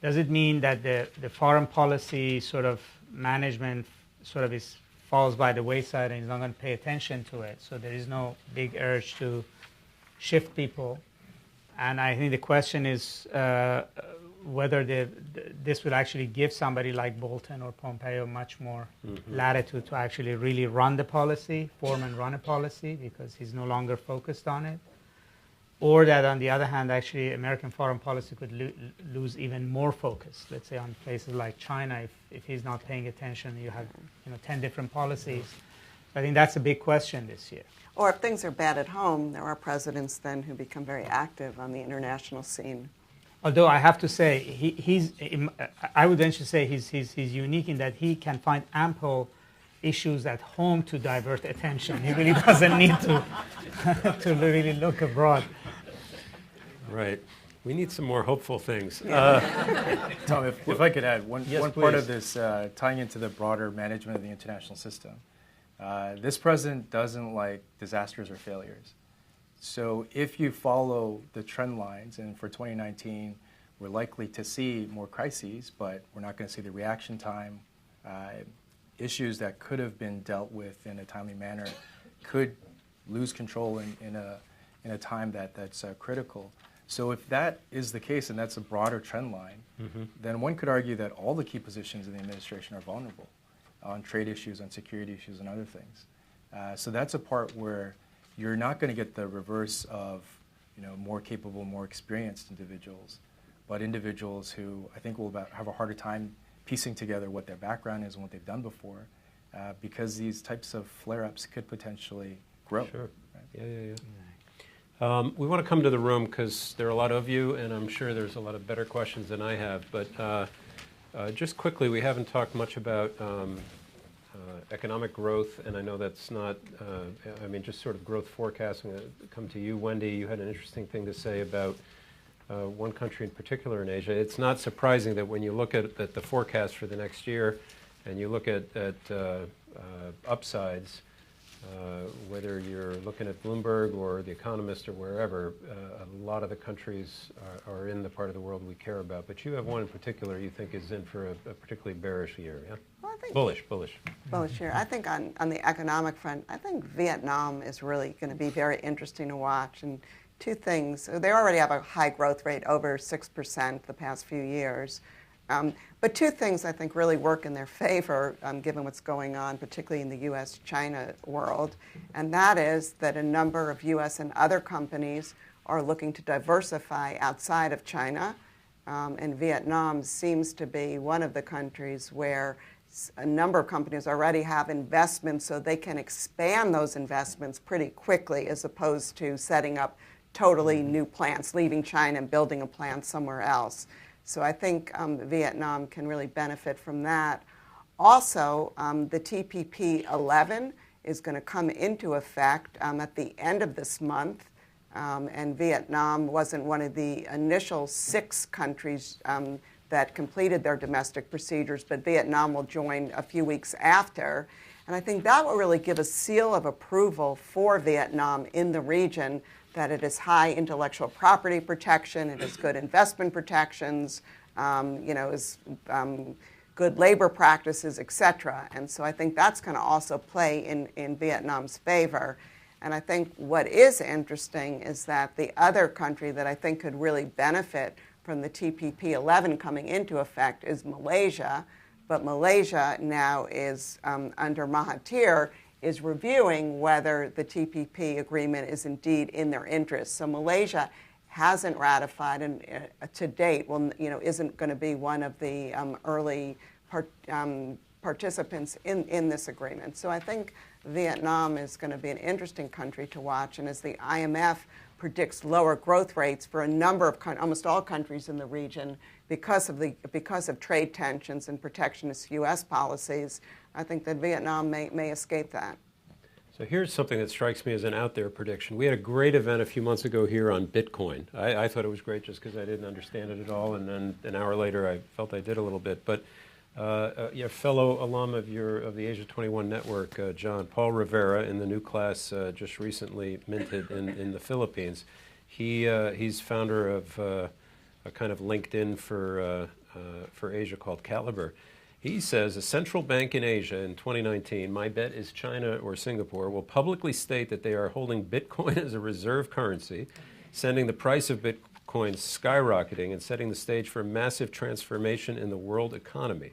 does it mean that the foreign policy sort of management sort of falls by the wayside and is not going to pay attention to it? So there is no big urge to shift people. And I think the question is whether this will actually give somebody like Bolton or Pompeo much more latitude to actually really run the policy, form and run a policy, because he's no longer focused on it. Or that, on the other hand, actually American foreign policy could lose even more focus, let's say on places like China. If he's not paying attention, you have 10 different policies. So I think that's a big question this year. Or if things are bad at home, there are presidents then who become very active on the international scene. Although I have to say, I would venture to say he's unique in that he can find ample issues at home to divert attention. He really doesn't need to really look abroad. Right. We need some more hopeful things. Tom, if I could add one part of please. this, tying into the broader management of the international system. This president doesn't like disasters or failures. So if you follow the trend lines, and for 2019, we're likely to see more crises, but we're not going to see the reaction time. Issues that could have been dealt with in a timely manner could lose control in a time that's critical. So if that is the case, and that's a broader trend line, then one could argue that all the key positions in the administration are vulnerable on trade issues, on security issues, and other things. So that's a part where you're not going to get the reverse of more capable, more experienced individuals, but individuals who I think will have a harder time piecing together what their background is and what they've done before, because these types of flare-ups could potentially grow. Sure. Right? Yeah. We want to come to the room because there are a lot of you, and I'm sure there's a lot of better questions than I have. But just quickly, we haven't talked much about economic growth, and I know that's not, just sort of growth forecasting. Come to you, Wendy. You had an interesting thing to say about one country in particular in Asia. It's not surprising that when you look at the forecast for the next year and you look at upsides, whether you're looking at Bloomberg or The Economist or wherever, a lot of the countries are in the part of the world we care about. But you have one in particular you think is in for a particularly bearish year, yeah? Well, I think Bullish year. I think on the economic front, I think Vietnam is really going to be very interesting to watch. And two things. They already have a high growth rate, over 6% the past few years. But two things I think really work in their favor, given what's going on, particularly in the U.S.-China world, and that is that a number of U.S. and other companies are looking to diversify outside of China, and Vietnam seems to be one of the countries where a number of companies already have investments, so they can expand those investments pretty quickly as opposed to setting up totally new plants, leaving China and building a plant somewhere else. So I think Vietnam can really benefit from that. Also, the TPP-11 is going to come into effect at the end of this month, and Vietnam wasn't one of the initial 6 countries that completed their domestic procedures, but Vietnam will join a few weeks after. And I think that will really give a seal of approval for Vietnam in the region, that it has high intellectual property protection, it has good investment protections, is good labor practices, et cetera. And so I think that's going to also play in Vietnam's favor. And I think what is interesting is that the other country that I think could really benefit from the TPP-11 coming into effect is Malaysia. But Malaysia now is, under Mahathir, is reviewing whether the TPP agreement is indeed in their interest. So Malaysia hasn't ratified, and to date, isn't going to be one of the early participants in this agreement. So I think Vietnam is going to be an interesting country to watch, and as the IMF predicts lower growth rates for a number of almost all countries in the region because of trade tensions and protectionist U.S. policies, I think that Vietnam may escape that. So here's something that strikes me as an out there prediction. We had a great event a few months ago here on Bitcoin. I thought it was great just because I didn't understand it at all, and then an hour later I felt I did a little bit. But your fellow alum of the Asia 21 network, John Paul Rivera, in the new class just recently minted in the Philippines, he's founder of a kind of LinkedIn for Asia called Caliber. He says a central bank in Asia in 2019, my bet is China or Singapore, will publicly state that they are holding Bitcoin as a reserve currency, sending the price of Bitcoin skyrocketing and setting the stage for a massive transformation in the world economy.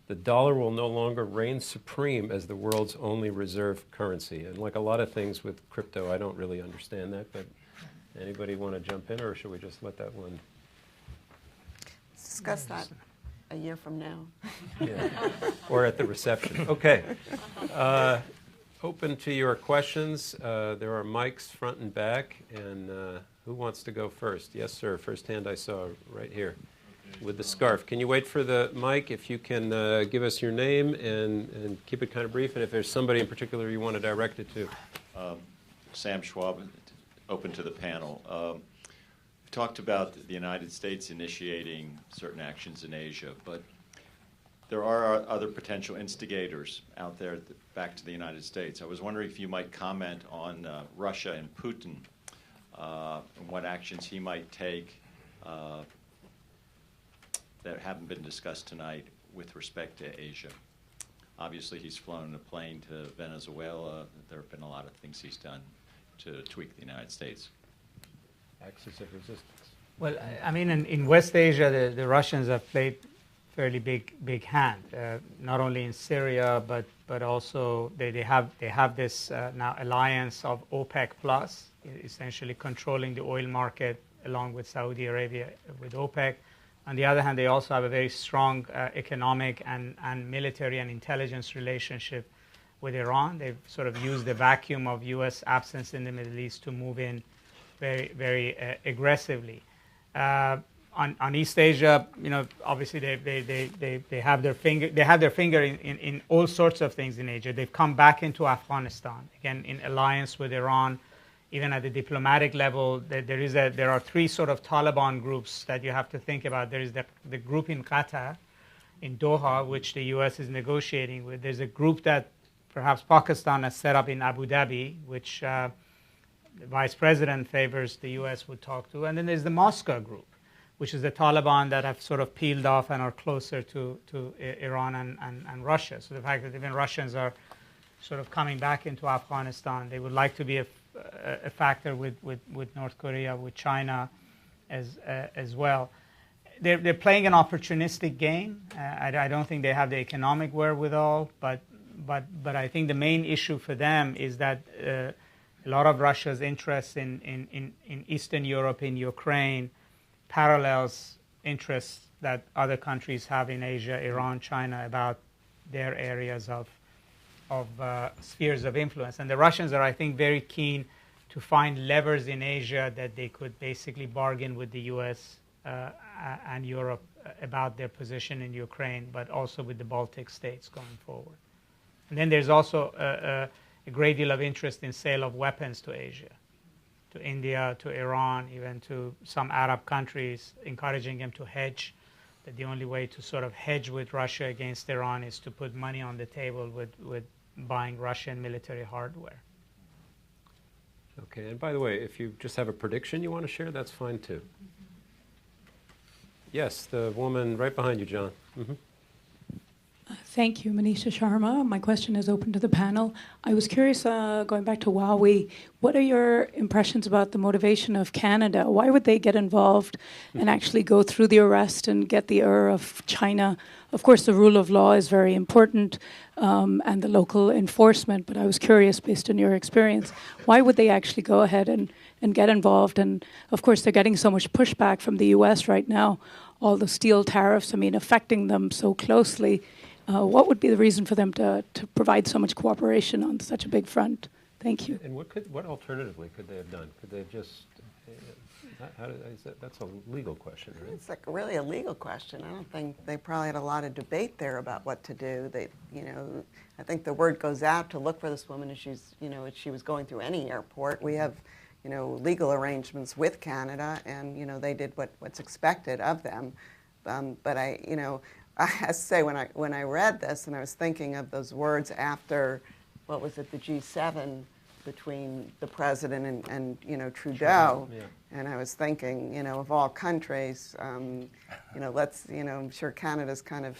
The dollar will no longer reign supreme as the world's only reserve currency. And like a lot of things with crypto, I don't really understand that, but anybody want to jump in, or should we just let that one? Let's discuss that a year from now. Yeah. Or at the reception. Okay. Open to your questions. There are mics front and back. And who wants to go first? Yes, sir. First hand I saw right here with the scarf. Can you wait for the mic? If you can give us your name and keep it kind of brief. And if there's somebody in particular you want to direct it to. Sam Schwab, open to the panel. Talked about the United States initiating certain actions in Asia, but there are other potential instigators out there back to the United States. I was wondering if you might comment on Russia and Putin and what actions he might take that haven't been discussed tonight with respect to Asia. Obviously, he's flown a plane to Venezuela. There have been a lot of things he's done to tweak the United States. Axis of resistance. Well, I mean, in West Asia, the Russians have played fairly big hand, not only in Syria, but also they have this now alliance of OPEC plus, essentially controlling the oil market along with Saudi Arabia with OPEC. On the other hand, they also have a very strong economic and military and intelligence relationship with Iran. They've sort of used the vacuum of U.S. absence in the Middle East to move in very aggressively. On East Asia, obviously they have their finger in all sorts of things in Asia. They've come back into Afghanistan again in alliance with Iran. Even at the diplomatic level, there are three sort of Taliban groups that you have to think about. There is the group in Qatar, in Doha, which the U.S. is negotiating with. There's a group that perhaps Pakistan has set up in Abu Dhabi, which the Vice President favors the U.S. would talk to. And then there's the Moscow group, which is the Taliban that have sort of peeled off and are closer to Iran and Russia. So the fact that even Russians are sort of coming back into Afghanistan, they would like to be a factor with North Korea, with China as well. They're playing an opportunistic game. I don't think they have the economic wherewithal, but I think the main issue for them is that a lot of Russia's interest in Eastern Europe, in Ukraine, parallels interests that other countries have in Asia, Iran, China, about their areas of spheres of influence. And the Russians are, I think, very keen to find levers in Asia that they could basically bargain with the U.S. And Europe about their position in Ukraine, but also with the Baltic states going forward. And then there's also a great deal of interest in sale of weapons to Asia, to India, to Iran, even to some Arab countries, encouraging them to hedge. That the only way to sort of hedge with Russia against Iran is to put money on the table with buying Russian military hardware. Okay, and by the way, if you just have a prediction you want to share, that's fine too. Yes, the woman right behind you, John. Mm-hmm. Thank you, Manisha Sharma. My question is open to the panel. I was curious, going back to Huawei, what are your impressions about the motivation of Canada? Why would they get involved and actually go through the arrest and get the of China? Of course, the rule of law is very important and the local enforcement, but I was curious, based on your experience, why would they actually go ahead and get involved? And of course, they're getting so much pushback from the US right now, all the steel tariffs, affecting them so closely. What would be the reason for them to provide so much cooperation on such a big front? Thank you. And what alternatively could they have done? Could they have just, that's a legal question, right? It's like really a legal question. I don't think they probably had a lot of debate there about what to do. They, I think the word goes out to look for this woman as she's, as she was going through any airport. We have, legal arrangements with Canada, and they did what's expected of them. But I have to say when I read this and I was thinking of those words after, what was it, the G7 between the president and Trudeau. Yeah. And I was thinking, of all countries, let's, I'm sure Canada's kind of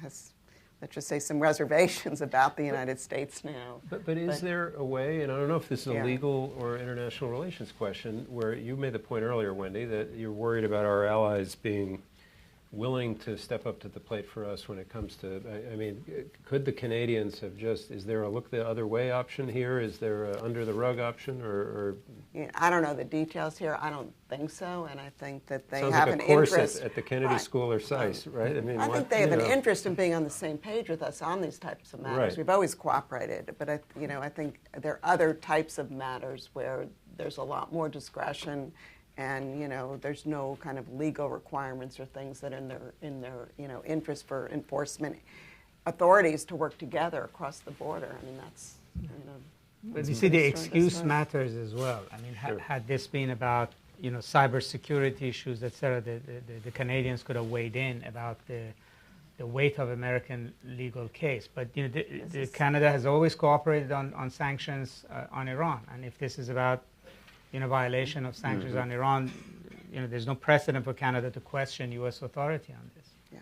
has, let's just say, some reservations about the United States now. But is there a way, and I don't know if this is a Yeah. legal or international relations question, where you made the point earlier, Wendy, that you're worried about our allies being willing to step up to the plate for us when it comes to, I mean, could the Canadians have just, is there a look the other way option here? Is there a under the rug option or I don't know the details here. I don't think so, and I think that they sounds have like a an course interest. at the Kennedy Right. School or SAIS, right? I think they have an interest in being on the same page with us on these types of matters. Right. We've always cooperated, but I think there are other types of matters where there's a lot more discretion, and there's no kind of legal requirements or things that in their interest for enforcement authorities to work together across the border. I mean, that's But you see, the excuse matters as well. I mean, had this been about cybersecurity issues, etc., the Canadians could have weighed in about the weight of American legal case. But Canada has always cooperated on sanctions on Iran, and if this is about violation of sanctions on Iran, there's no precedent for Canada to question U.S. authority on this. Yeah.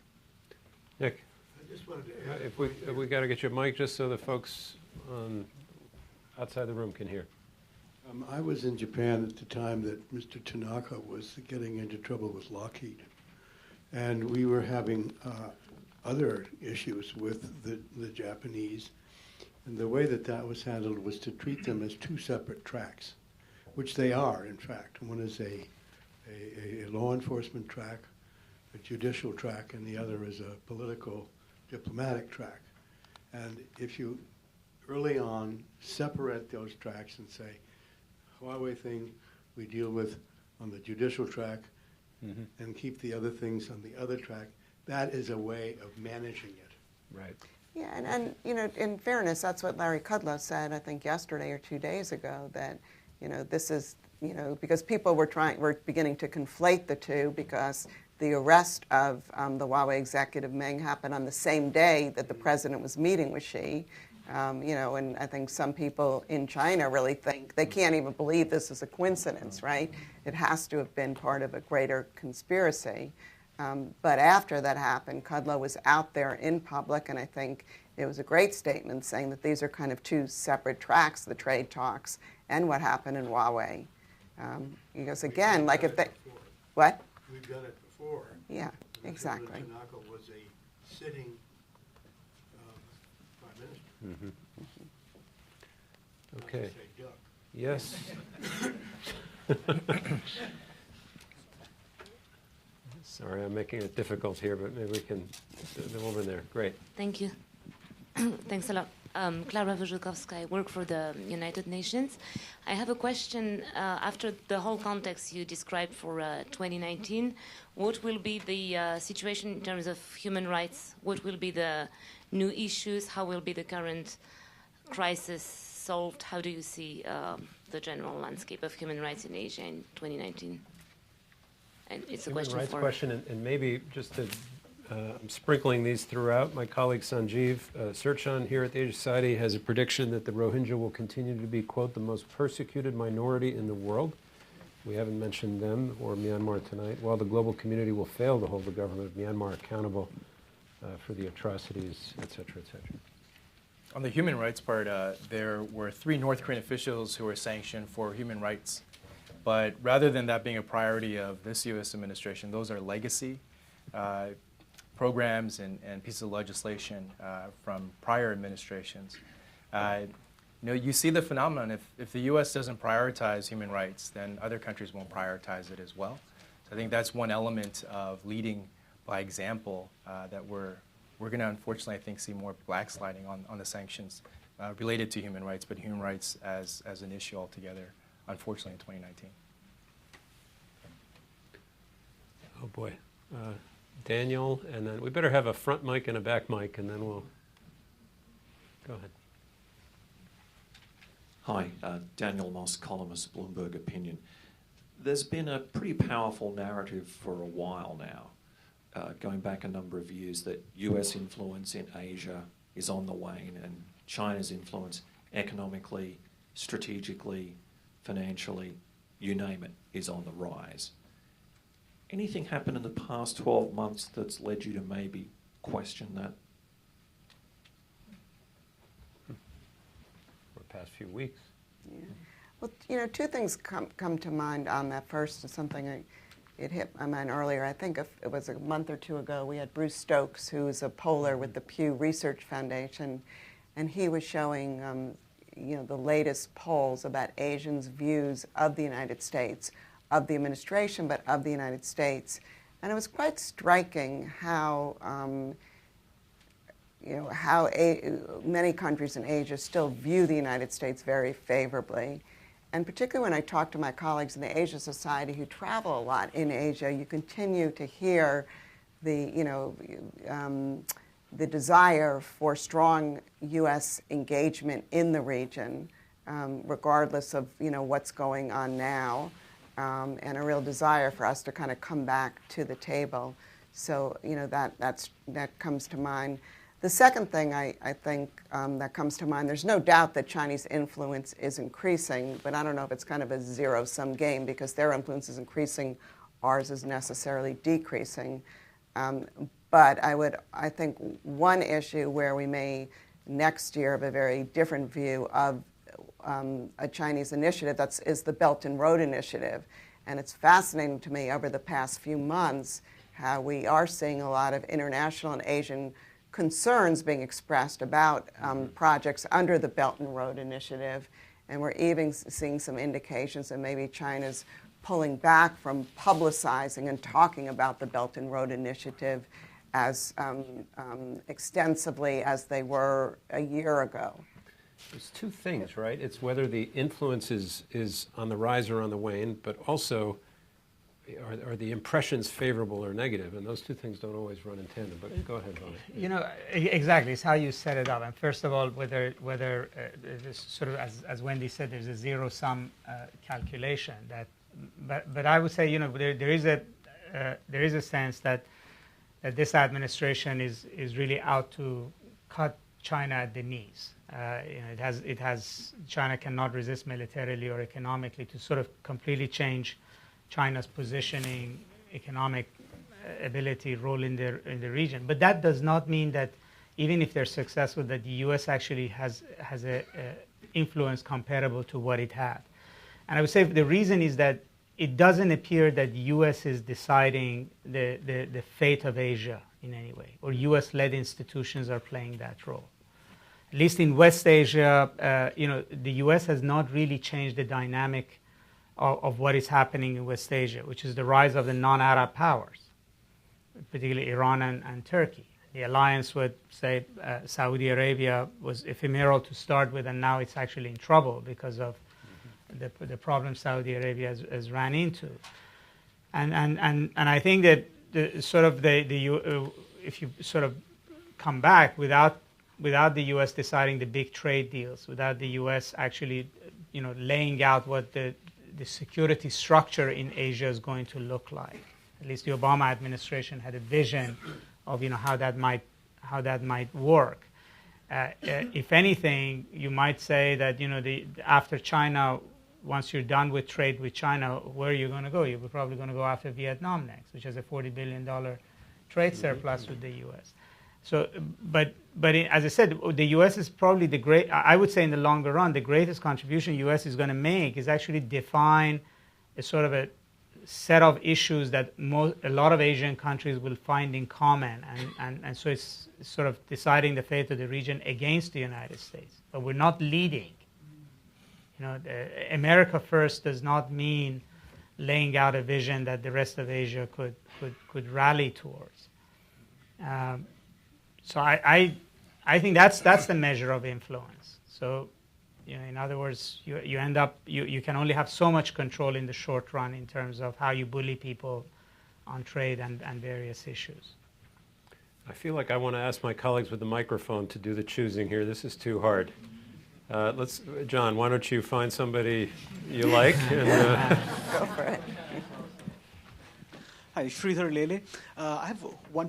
Nick, I just wanted to add, if we got to get your mic just so the folks outside the room can hear. I was in Japan at the time that Mr. Tanaka was getting into trouble with Lockheed. And we were having other issues with the Japanese. And the way that was handled was to treat them as two separate tracks, which they are, in fact. One is a law enforcement track, a judicial track, and the other is a political diplomatic track. And if you early on separate those tracks and say, Huawei thing we deal with on the judicial track and keep the other things on the other track, that is a way of managing it. Right. Yeah, and in fairness, that's what Larry Kudlow said, I think yesterday or 2 days ago, that this is because people were beginning to conflate the two, because the arrest of the Huawei executive Meng happened on the same day that the president was meeting with Xi. And I think some people in China really think, they can't even believe this is a coincidence, right? It has to have been part of a greater conspiracy. But after that happened, Kudlow was out there in public, and I think it was a great statement saying that these are kind of two separate tracks, the trade talks and what happened in Huawei. Because again, like if they, what? We've done it before. Yeah, exactly. Mr. Tanaka was a sitting prime minister. Okay. Not to say duck. Yes. Sorry, I'm making it difficult here, but maybe we can, the woman there, great. Thank you. Thanks a lot. Klara Wyrzykowska, I work for the United Nations. I have a question. After the whole context you described for 2019, what will be the situation in terms of human rights? What will be the new issues? How will be the current crisis solved? How do you see the general landscape of human rights in Asia in 2019? And it's a question Human rights for... question, and maybe just to, I'm sprinkling these throughout. My colleague Sanjeev Sirchan here at the Asia Society has a prediction that the Rohingya will continue to be, quote, the most persecuted minority in the world. We haven't mentioned them or Myanmar tonight, while the global community will fail to hold the government of Myanmar accountable for the atrocities, et cetera, et cetera. On the human rights part, there were 3 North Korean officials who were sanctioned for human rights. But rather than that being a priority of this U.S. administration, those are legacy programs and pieces of legislation from prior administrations. You see the phenomenon. If the U.S. doesn't prioritize human rights, then other countries won't prioritize it as well. So I think that's one element of leading by example that we're we're going to unfortunately, I think, see more backsliding on the sanctions related to human rights, but human rights as an issue altogether, unfortunately, in 2019. Oh boy. Daniel, and then we better have a front mic and a back mic, and then we'll go ahead. Hi, Daniel Moss, columnist, Bloomberg Opinion. There's been a pretty powerful narrative for a while now, going back a number of years, that US influence in Asia is on the wane and China's influence economically, strategically, financially, you name it, is on the rise. Anything happened in the past 12 months that's led you to maybe question that? For the past few weeks. Yeah. Well, you know, two things come to mind on that. First is something it hit my mind earlier. I think it was a month or two ago, we had Bruce Stokes, who is a poller with the Pew Research Foundation, and he was showing you know, the latest polls about Asians' views of the United States, of the administration, but of the United States. And it was quite striking how, you know, how many countries in Asia still view the United States very favorably. And particularly when I talk to my colleagues in the Asia Society who travel a lot in Asia, you continue to hear the, you know, the desire for strong U.S. engagement in the region, regardless of, you know, what's going on now, and a real desire for us to kind of come back to the table. So, you know, that comes to mind. The second thing I think that comes to mind, there's no doubt that Chinese influence is increasing, but I don't know if it's kind of a zero-sum game because their influence is increasing, ours is necessarily decreasing. But I think one issue where we may next year have a very different view of a Chinese initiative is the Belt and Road Initiative. And it's fascinating to me over the past few months how we are seeing a lot of international and Asian concerns being expressed about projects under the Belt and Road Initiative. And we're even seeing some indications that maybe China's pulling back from publicizing and talking about the Belt and Road Initiative as extensively as they were a year ago. There's two things, right? It's whether the influence is on the rise or on the wane, but also are the impressions favorable or negative? And those two things don't always run in tandem. But go ahead, Vali. You know, exactly. It's how you set it up. And first of all, whether this sort of, as Wendy said, there's a zero-sum calculation. But I would say, you know, there is a sense that this administration is really out to cut China at the knees. You know, it has China cannot resist militarily or economically to sort of completely change China's positioning, economic ability, role in the region. But that does not mean that even if they're successful, that the U.S. actually has a influence comparable to what it had. And I would say the reason is that it doesn't appear that the U.S. is deciding the fate of Asia in any way, or U.S.-led institutions are playing that role. At least in West Asia, you know, the U.S. has not really changed the dynamic of what is happening in West Asia, which is the rise of the non-Arab powers, particularly Iran and Turkey. The alliance with, say, Saudi Arabia was ephemeral to start with, and now it's actually in trouble because of the problems Saudi Arabia has ran into. And I think that if you sort of come back without the U.S. deciding the big trade deals, without the U.S. actually, you know, laying out what the security structure in Asia is going to look like. At least the Obama administration had a vision of, you know, how that might work. If anything, you might say that, you know, after China, once you're done with trade with China, where are you going to go? You're probably going to go after Vietnam next, which has a $40 billion trade surplus with the U.S. So, but as I said, the U.S. is probably I would say in the longer run, the greatest contribution U.S. is going to make is actually define a sort of a set of issues that a lot of Asian countries will find in common. And so it's sort of deciding the fate of the region against the United States. But we're not leading. You know, America first does not mean laying out a vision that the rest of Asia could rally towards. So I think that's the measure of influence. So, in other words, you end up, you can only have so much control in the short run in terms of how you bully people on trade and various issues. I feel like I want to ask my colleagues with the microphone to do the choosing here. This is too hard. John, why don't you find somebody you like? And, Go for it. Hi, Sridhar Lele. I have one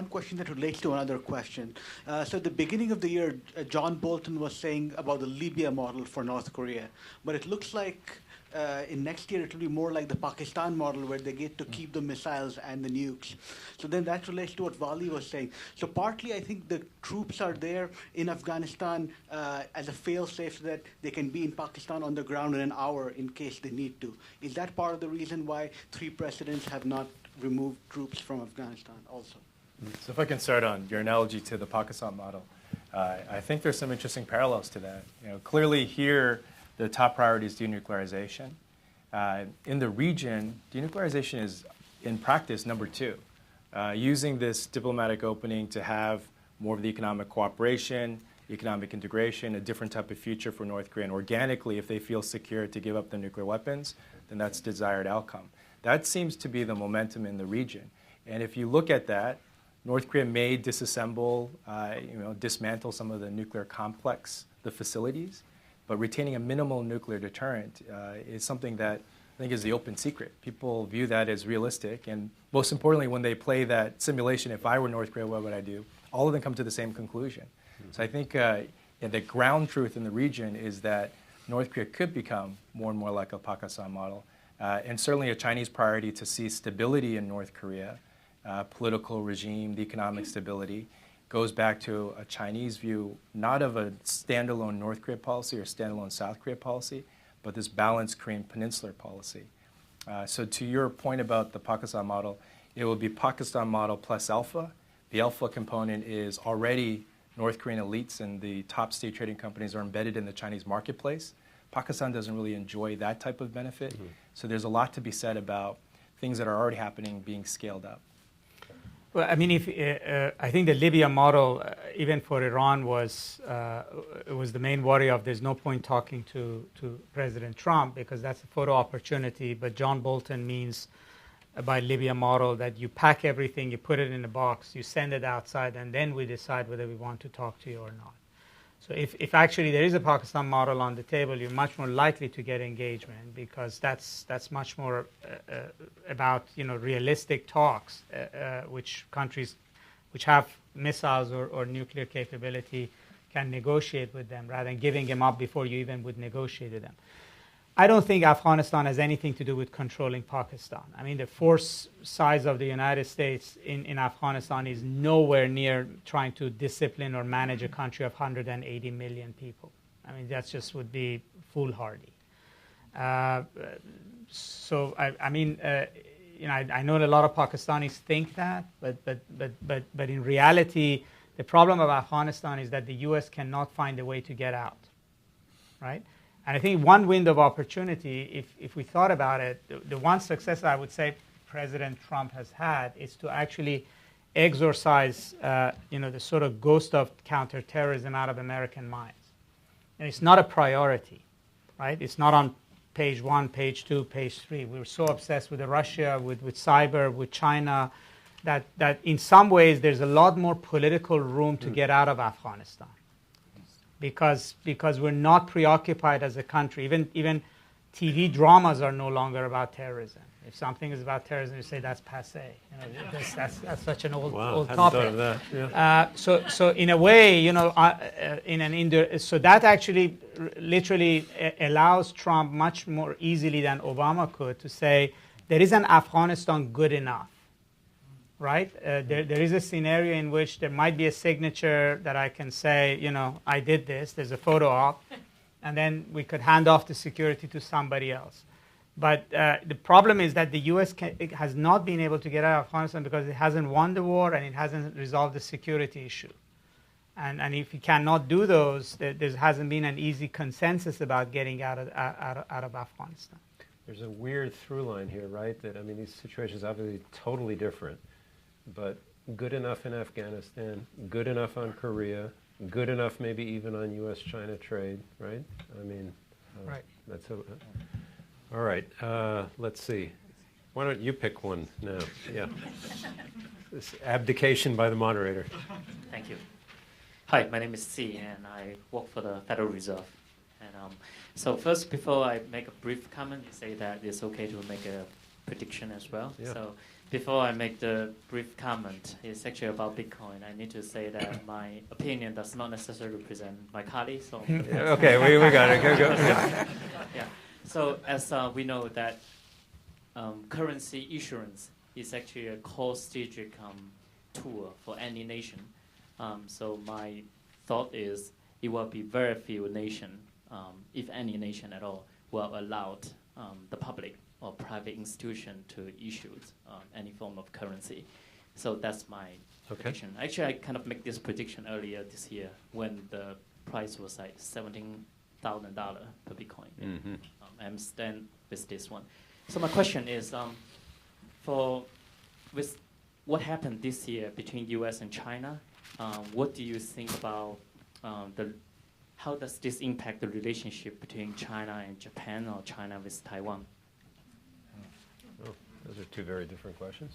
question that relates to another question. So at the beginning of the year, John Bolton was saying about the Libya model for North Korea, but it looks like in next year it will be more like the Pakistan model where they get to keep the missiles and the nukes. So then that relates to what Vali was saying. So partly I think the troops are there in Afghanistan as a fail-safe so that they can be in Pakistan on the ground in an hour in case they need to. Is that part of the reason why 3 presidents have not removed troops from Afghanistan also? So if I can start on your analogy to the Pakistan model, I think there's some interesting parallels to that. Clearly here, the top priority is denuclearization. In the region, denuclearization is, in practice, number 2. Using this diplomatic opening to have more of the economic cooperation, economic integration, a different type of future for North Korea. And organically, if they feel secure to give up their nuclear weapons, then that's the desired outcome. That seems to be the momentum in the region. And if you look at that, North Korea may disassemble, dismantle some of the nuclear complex, the facilities, but retaining a minimal nuclear deterrent is something that I think is the open secret. People view that as realistic, and most importantly, when they play that simulation, if I were North Korea, what would I do? All of them come to the same conclusion. So I think the ground truth in the region is that North Korea could become more and more like a Pakistan model, and certainly a Chinese priority to see stability in North Korea, political regime, the economic stability, goes back to a Chinese view, not of a standalone North Korea policy or standalone South Korea policy, but this balanced Korean peninsular policy. So to your point about the Pakistan model, it will be Pakistan model plus alpha. The alpha component is already North Korean elites and the top state trading companies are embedded in the Chinese marketplace. Pakistan doesn't really enjoy that type of benefit. So there's a lot to be said about things that are already happening being scaled up. Well, I mean, I think the Libya model, even for Iran, was the main worry of there's no point talking to President Trump because that's a photo opportunity. But John Bolton means by Libya model that you pack everything, you put it in a box, you send it outside, and then we decide whether we want to talk to you or not. So if actually there is a Pakistan model on the table, you're much more likely to get engagement because that's much more about realistic talks, which countries which have missiles or nuclear capability can negotiate with them rather than giving them up before you even would negotiate with them. I don't think Afghanistan has anything to do with controlling Pakistan. I mean, the force size of the United States in Afghanistan is nowhere near trying to discipline or manage a country of 180 million people. I mean, that just would be foolhardy. I know a lot of Pakistanis think that, but in reality, the problem of Afghanistan is that the U.S. cannot find a way to get out, right? And I think one window of opportunity, if we thought about it, the one success I would say President Trump has had is to actually exorcise, the sort of ghost of counterterrorism out of American minds. And it's not a priority, right? It's not on page 1, page 2, page 3. We were so obsessed with Russia, with cyber, with China, that in some ways there's a lot more political room to get out of Afghanistan. Because we're not preoccupied as a country. Even TV dramas are no longer about terrorism. If something is about terrorism, you say that's passé. That's such an old topic. Thought of that. Yeah. So in a way, so that actually literally allows Trump much more easily than Obama could to say there is an Afghanistan good enough. Right? There is a scenario in which there might be a signature that I can say, I did this, there's a photo op, and then we could hand off the security to somebody else. But the problem is that the U.S. has not been able to get out of Afghanistan because it hasn't won the war and it hasn't resolved the security issue. And if you cannot do those, there hasn't been an easy consensus about getting out of Afghanistan. There's a weird through line here, right? That, I mean, these situations are obviously totally different. But good enough in Afghanistan, good enough on Korea, good enough maybe even on U.S.-China trade, right? I mean, right. That's all right. Let's see. Why don't you pick one now? Yeah. This abdication by the moderator. Thank you. Hi, my name is C, and I work for the Federal Reserve. And so first, before I make a brief comment, you say that it's okay to make a prediction as well. Yeah. So before I make the brief comment, it's actually about Bitcoin. I need to say that my opinion does not necessarily represent my colleagues. So okay, we got it. Go. Yeah. Yeah. So as we know that currency issuance is actually a core strategic tool for any nation. So my thought is it will be very few nations, if any nation at all, will allow the public or private institution to issue any form of currency. So that's my prediction. Actually, I kind of make this prediction earlier this year when the price was like $17,000 per Bitcoin. Mm-hmm. I'm stand with this one. So my question is, with what happened this year between U.S. and China, what do you think about how does this impact the relationship between China and Japan or China with Taiwan? Oh, those are two very different questions.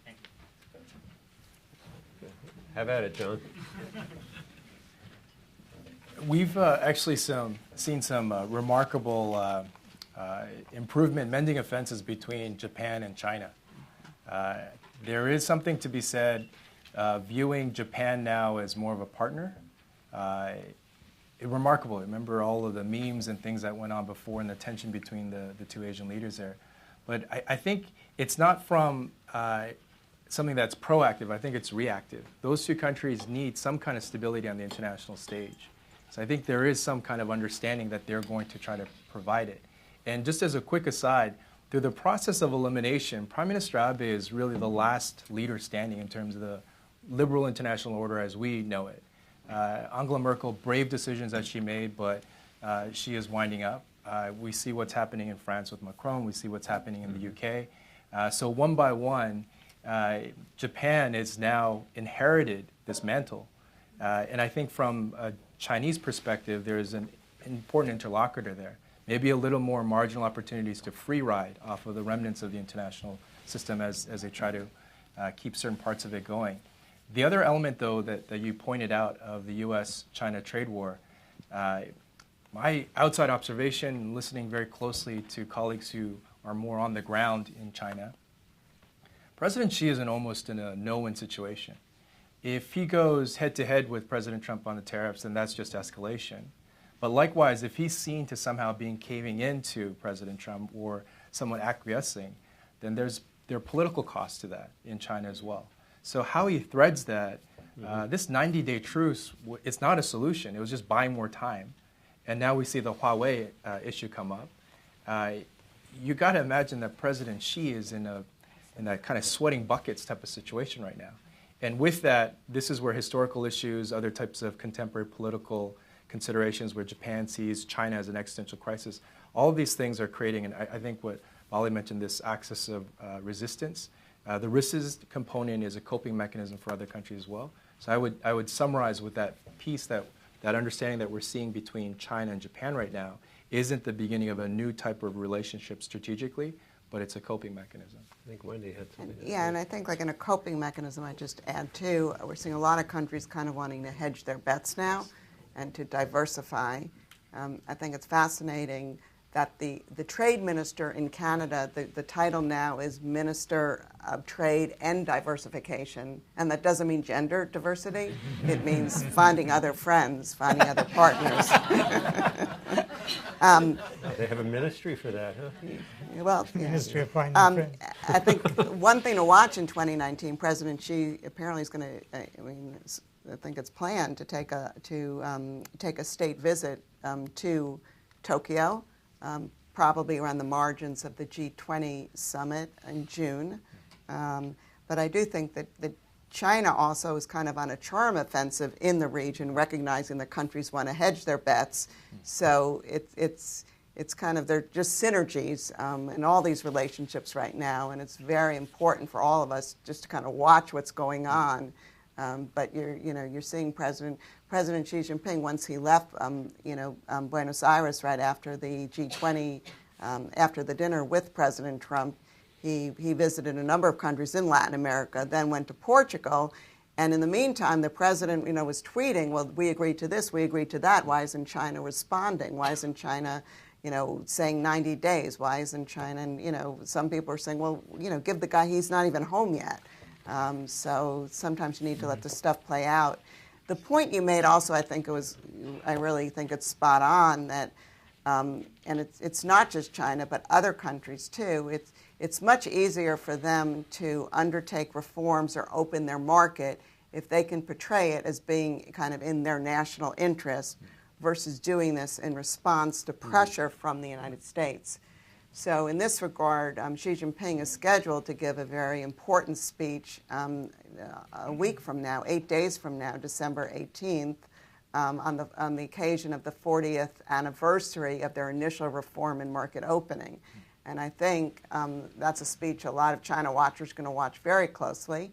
Thank you. Have at it, John. We've actually seen some remarkable improvement, mending of fences between Japan and China. There is something to be said viewing Japan now as more of a partner. Remarkable. Remember all of the memes and things that went on before and the tension between the two Asian leaders there. But I think it's not from something that's proactive. I think it's reactive. Those two countries need some kind of stability on the international stage. So I think there is some kind of understanding that they're going to try to provide it. And just as a quick aside, through the process of elimination, Prime Minister Abe is really the last leader standing in terms of the liberal international order as we know it. Angela Merkel, brave decisions that she made, but she is winding up. We see what's happening in France with Macron. We see what's happening in the UK. So one by one, Japan has now inherited this mantle. And I think from a Chinese perspective, there is an important interlocutor there. Maybe a little more marginal opportunities to free ride off of the remnants of the international system as they try to keep certain parts of it going. The other element, though, that you pointed out of the U.S.-China trade war, my outside observation, listening very closely to colleagues who are more on the ground in China, President Xi is almost in a no-win situation. If he goes head-to-head with President Trump on the tariffs, then that's just escalation. But likewise, if he's seen to somehow being caving into President Trump or someone acquiescing, then there are political costs to that in China as well. So how he threads that, this 90-day truce, it's not a solution. It was just buying more time. And now we see the Huawei issue come up. You got to imagine that President Xi is in that kind of sweating buckets type of situation right now. And with that, this is where historical issues, other types of contemporary political considerations where Japan sees China as an existential crisis, all of these things are creating, and I think what Vali mentioned, this axis of resistance. The resist component is a coping mechanism for other countries as well. So I would summarize with that piece that understanding that we're seeing between China and Japan right now isn't the beginning of a new type of relationship strategically, but it's a coping mechanism. I think Wendy had something. Yeah, and I think like in a coping mechanism, I just add too, we're seeing a lot of countries kind of wanting to hedge their bets now and to diversify. I think it's fascinating that the trade minister in Canada, the title now is Minister of Trade and Diversification, and that doesn't mean gender diversity. It means finding other friends, finding other partners. They have a ministry for that, huh? Well, Ministry of Finding Friends. I think one thing to watch in 2019, President Xi apparently is going to, I think it's planned to take a state visit to Tokyo, probably around the margins of the G20 summit in June. But I do think that China also is kind of on a charm offensive in the region, recognizing that countries want to hedge their bets. So it's kind of, they're just synergies in all these relationships right now, and it's very important for all of us just to kind of watch what's going on. But you're seeing President Xi Jinping, once he left Buenos Aires right after the G20, after the dinner with President Trump, he visited a number of countries in Latin America, then went to Portugal. And in the meantime, the president, was tweeting, well, we agreed to this, we agreed to that. Why isn't China responding? Why isn't China, saying 90 days? Why isn't China? And, some people are saying, well, give the guy, he's not even home yet. So sometimes you need to let the stuff play out. The point you made also, I really think it's spot on that, and it's not just China, but other countries too. It's much easier for them to undertake reforms or open their market if they can portray it as being kind of in their national interest versus doing this in response to pressure from the United States. So in this regard, Xi Jinping is scheduled to give a very important speech a week from now, 8 days from now, December 18th, on the occasion of the 40th anniversary of their initial reform and market opening. And I think that's a speech a lot of China watchers are going to watch very closely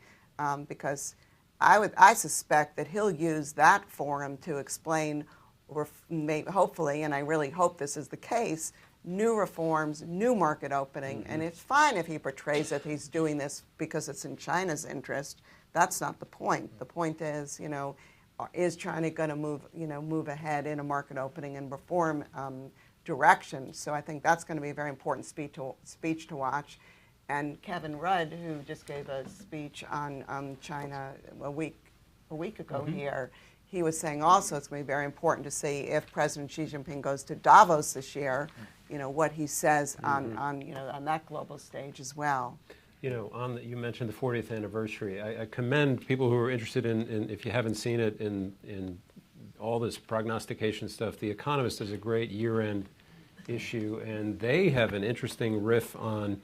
because I suspect that he'll use that forum to explain, hopefully, and I really hope this is the case, new reforms, new market opening. And it's fine if he portrays that he's doing this because it's in China's interest. That's not the point. The point is, is China going to move ahead in a market opening and reform direction? So I think that's going to be a very important speech to watch. And Kevin Rudd, who just gave a speech on China a week ago here, he was saying also it's going to be very important to see if President Xi Jinping goes to Davos this year, what he says on that global stage as well. You mentioned the 40th anniversary. I commend people who are interested in, if you haven't seen it, in all this prognostication stuff. The Economist does a great year-end issue, and they have an interesting riff on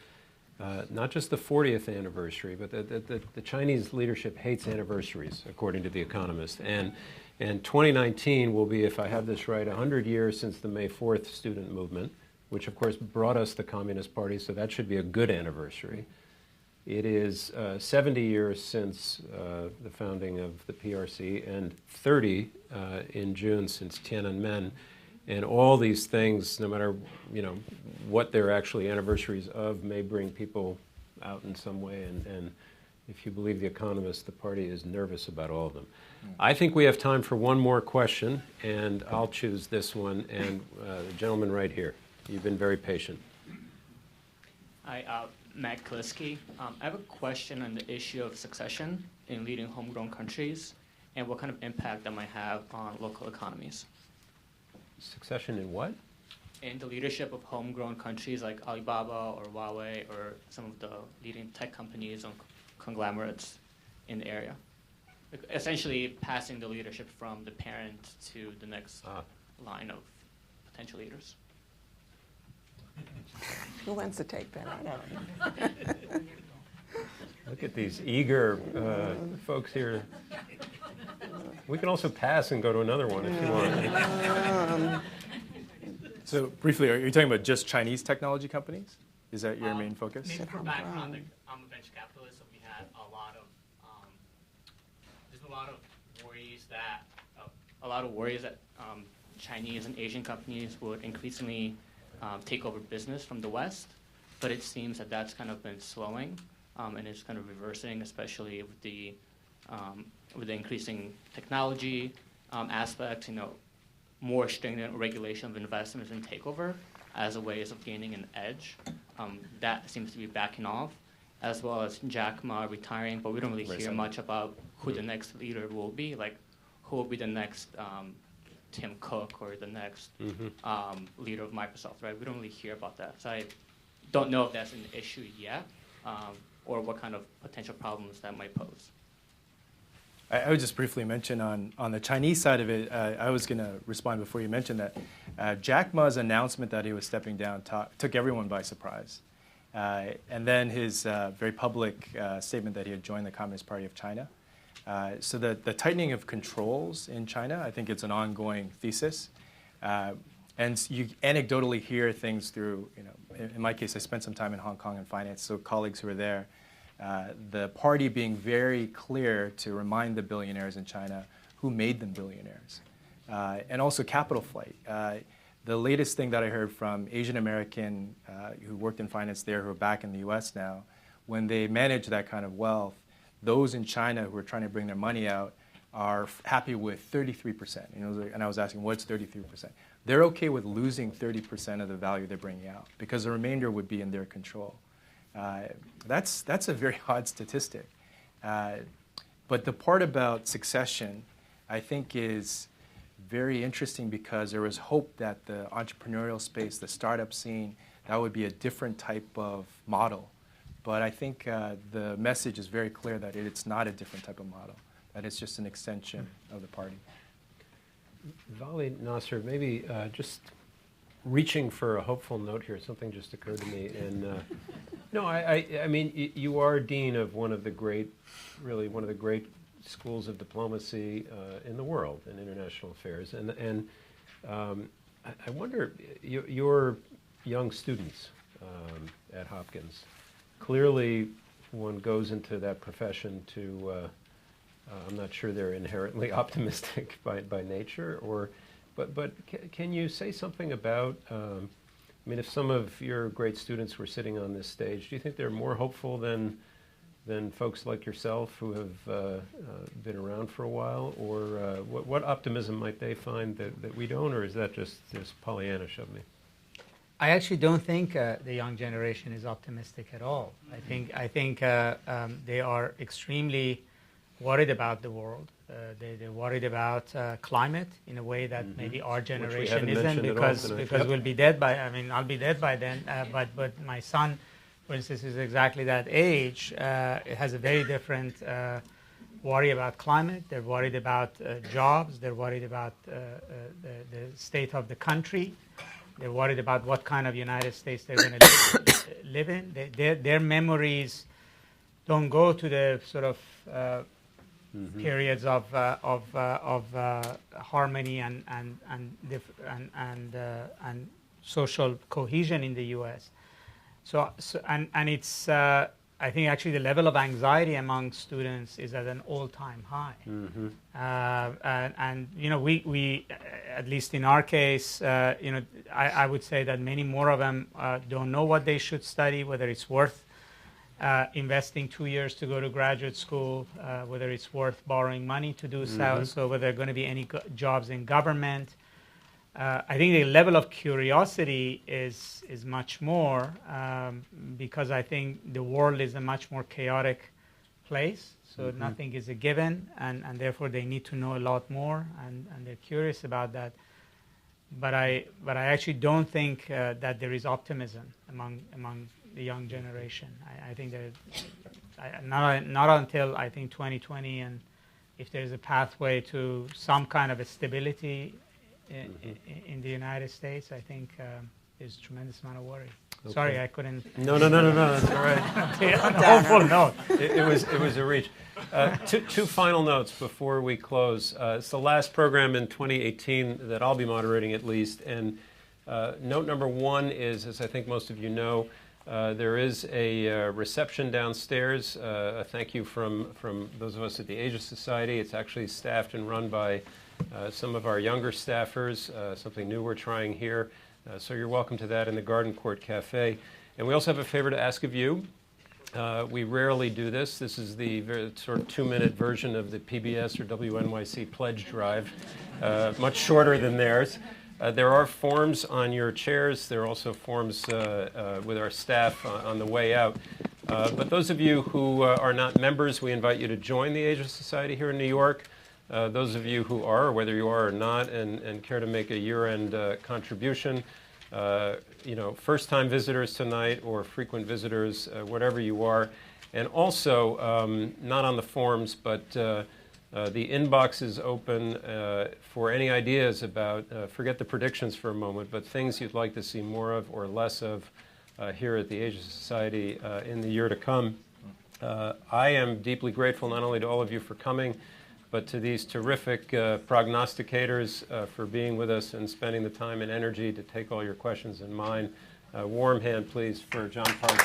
not just the 40th anniversary, but the Chinese leadership hates anniversaries, according to The Economist. And 2019 will be, if I have this right, 100 years since the May 4th student movement, which of course brought us the Communist Party, so that should be a good anniversary. It is 70 years since the founding of the PRC and 30 in June since Tiananmen. And all these things, no matter what they're actually anniversaries of, may bring people out in some way. And if you believe The Economist, the party is nervous about all of them. I think we have time for one more question, and I'll choose this one. And the gentleman right here, you've been very patient. Hi, Matt Kliski. I have a question on the issue of succession in leading homegrown countries and what kind of impact that might have on local economies. Succession in what? In the leadership of homegrown countries like Alibaba or Huawei or some of the leading tech companies or conglomerates in the area. Essentially passing the leadership from the parent to the next line of potential leaders. Who wants to take that? I don't. Look at these eager folks here. We can also pass and go to another one if you want. So briefly, are you talking about just Chinese technology companies? Is that your main focus? Maybe for background, I'm a venture capitalist, so we had there's a lot of worries that Chinese and Asian companies would increasingly take over business from the West, but it seems that that's kind of been slowing, and it's kind of reversing, especially with the increasing technology aspects, more stringent regulation of investments and takeover as a ways of gaining an edge. That seems to be backing off, as well as Jack Ma retiring, but we don't really hear much about who the next leader will be, like who will be the next Tim Cook or the next leader of Microsoft, right? We don't really hear about that. So I don't know if that's an issue yet, or what kind of potential problems that might pose. I would just briefly mention on the Chinese side of it, I was going to respond before you mentioned that. Jack Ma's announcement that he was stepping down took everyone by surprise. And then his very public statement that he had joined the Communist Party of China. So the tightening of controls in China, I think it's an ongoing thesis. And you anecdotally hear things through, in my case, I spent some time in Hong Kong in finance, so colleagues who are there, the party being very clear to remind the billionaires in China who made them billionaires. And also capital flight. The latest thing that I heard from Asian American who worked in finance there, who are back in the US now, when they manage that kind of wealth, those in China who are trying to bring their money out are happy with 33%. And I was asking, what's 33%? They're okay with losing 30% of the value they're bringing out because the remainder would be in their control. That's a very odd statistic. But the part about succession, I think, is very interesting because there was hope that the entrepreneurial space, the startup scene, that would be a different type of model. But I think the message is very clear that it's not a different type of model, that it's just an extension of the party. Vali Nasr, maybe just reaching for a hopeful note here, something just occurred to me. And no, I mean, you are dean of one of the great schools of diplomacy in the world in international affairs. And I wonder, your young students at Hopkins, clearly one goes into that profession to, I'm not sure they're inherently optimistic by nature, but can you say something about, I mean, if some of your great students were sitting on this stage, do you think they're more hopeful than folks like yourself who have been around for a while? Or what optimism might they find that we don't, or is that just Pollyannish of me? I actually don't think the young generation is optimistic at all. I think they are extremely worried about the world. They're worried about climate in a way that maybe our generation isn't, because we'll be dead by. I mean, I'll be dead by then. But my son, for instance, is exactly that age. It has a very different worry about climate. They're worried about jobs. They're worried about the state of the country. They're worried about what kind of United States they're going to live in. Their memories don't go to the sort of periods of harmony and social cohesion in the U.S. So it's I think actually the level of anxiety among students is at an all-time high. And we at least in our case, I would say that many more of them don't know what they should study, whether it's worth investing 2 years to go to graduate school, whether it's worth borrowing money to do so whether there are going to be any jobs in government. I think the level of curiosity is much more because I think the world is a much more chaotic place. So nothing is a given, and therefore they need to know a lot more, and they're curious about that. But I actually don't think that there is optimism among the young generation. I think that not until I think 2020, and if there is a pathway to some kind of a stability in the United States, I think there's a tremendous amount of worry. Okay. Sorry, I couldn't. No, that's all right. On a hopeful note. It was a reach. Two final notes before we close. It's the last program in 2018 that I'll be moderating, at least. And note number one is, as I think most of you know, there is a reception downstairs. A thank you from those of us at the Asia Society. It's actually staffed and run by some of our younger staffers, something new we're trying here. So you're welcome to that in the Garden Court Cafe. And we also have a favor to ask of you. We rarely do this. This is the very, sort of 2-minute version of the PBS or WNYC pledge drive, much shorter than theirs. There are forms on your chairs. There are also forms with our staff on the way out. But those of you who are not members, we invite you to join the Asia Society here in New York. Those of you who are, whether you are or not, and care to make a year-end contribution, first-time visitors tonight or frequent visitors, whatever you are. And also, not on the forms, but the inbox is open for any ideas about, forget the predictions for a moment, but things you'd like to see more of or less of here at the Asia Society in the year to come. I am deeply grateful not only to all of you for coming, but to these terrific prognosticators for being with us and spending the time and energy to take all your questions in mind. Warm hand, please, for John Park.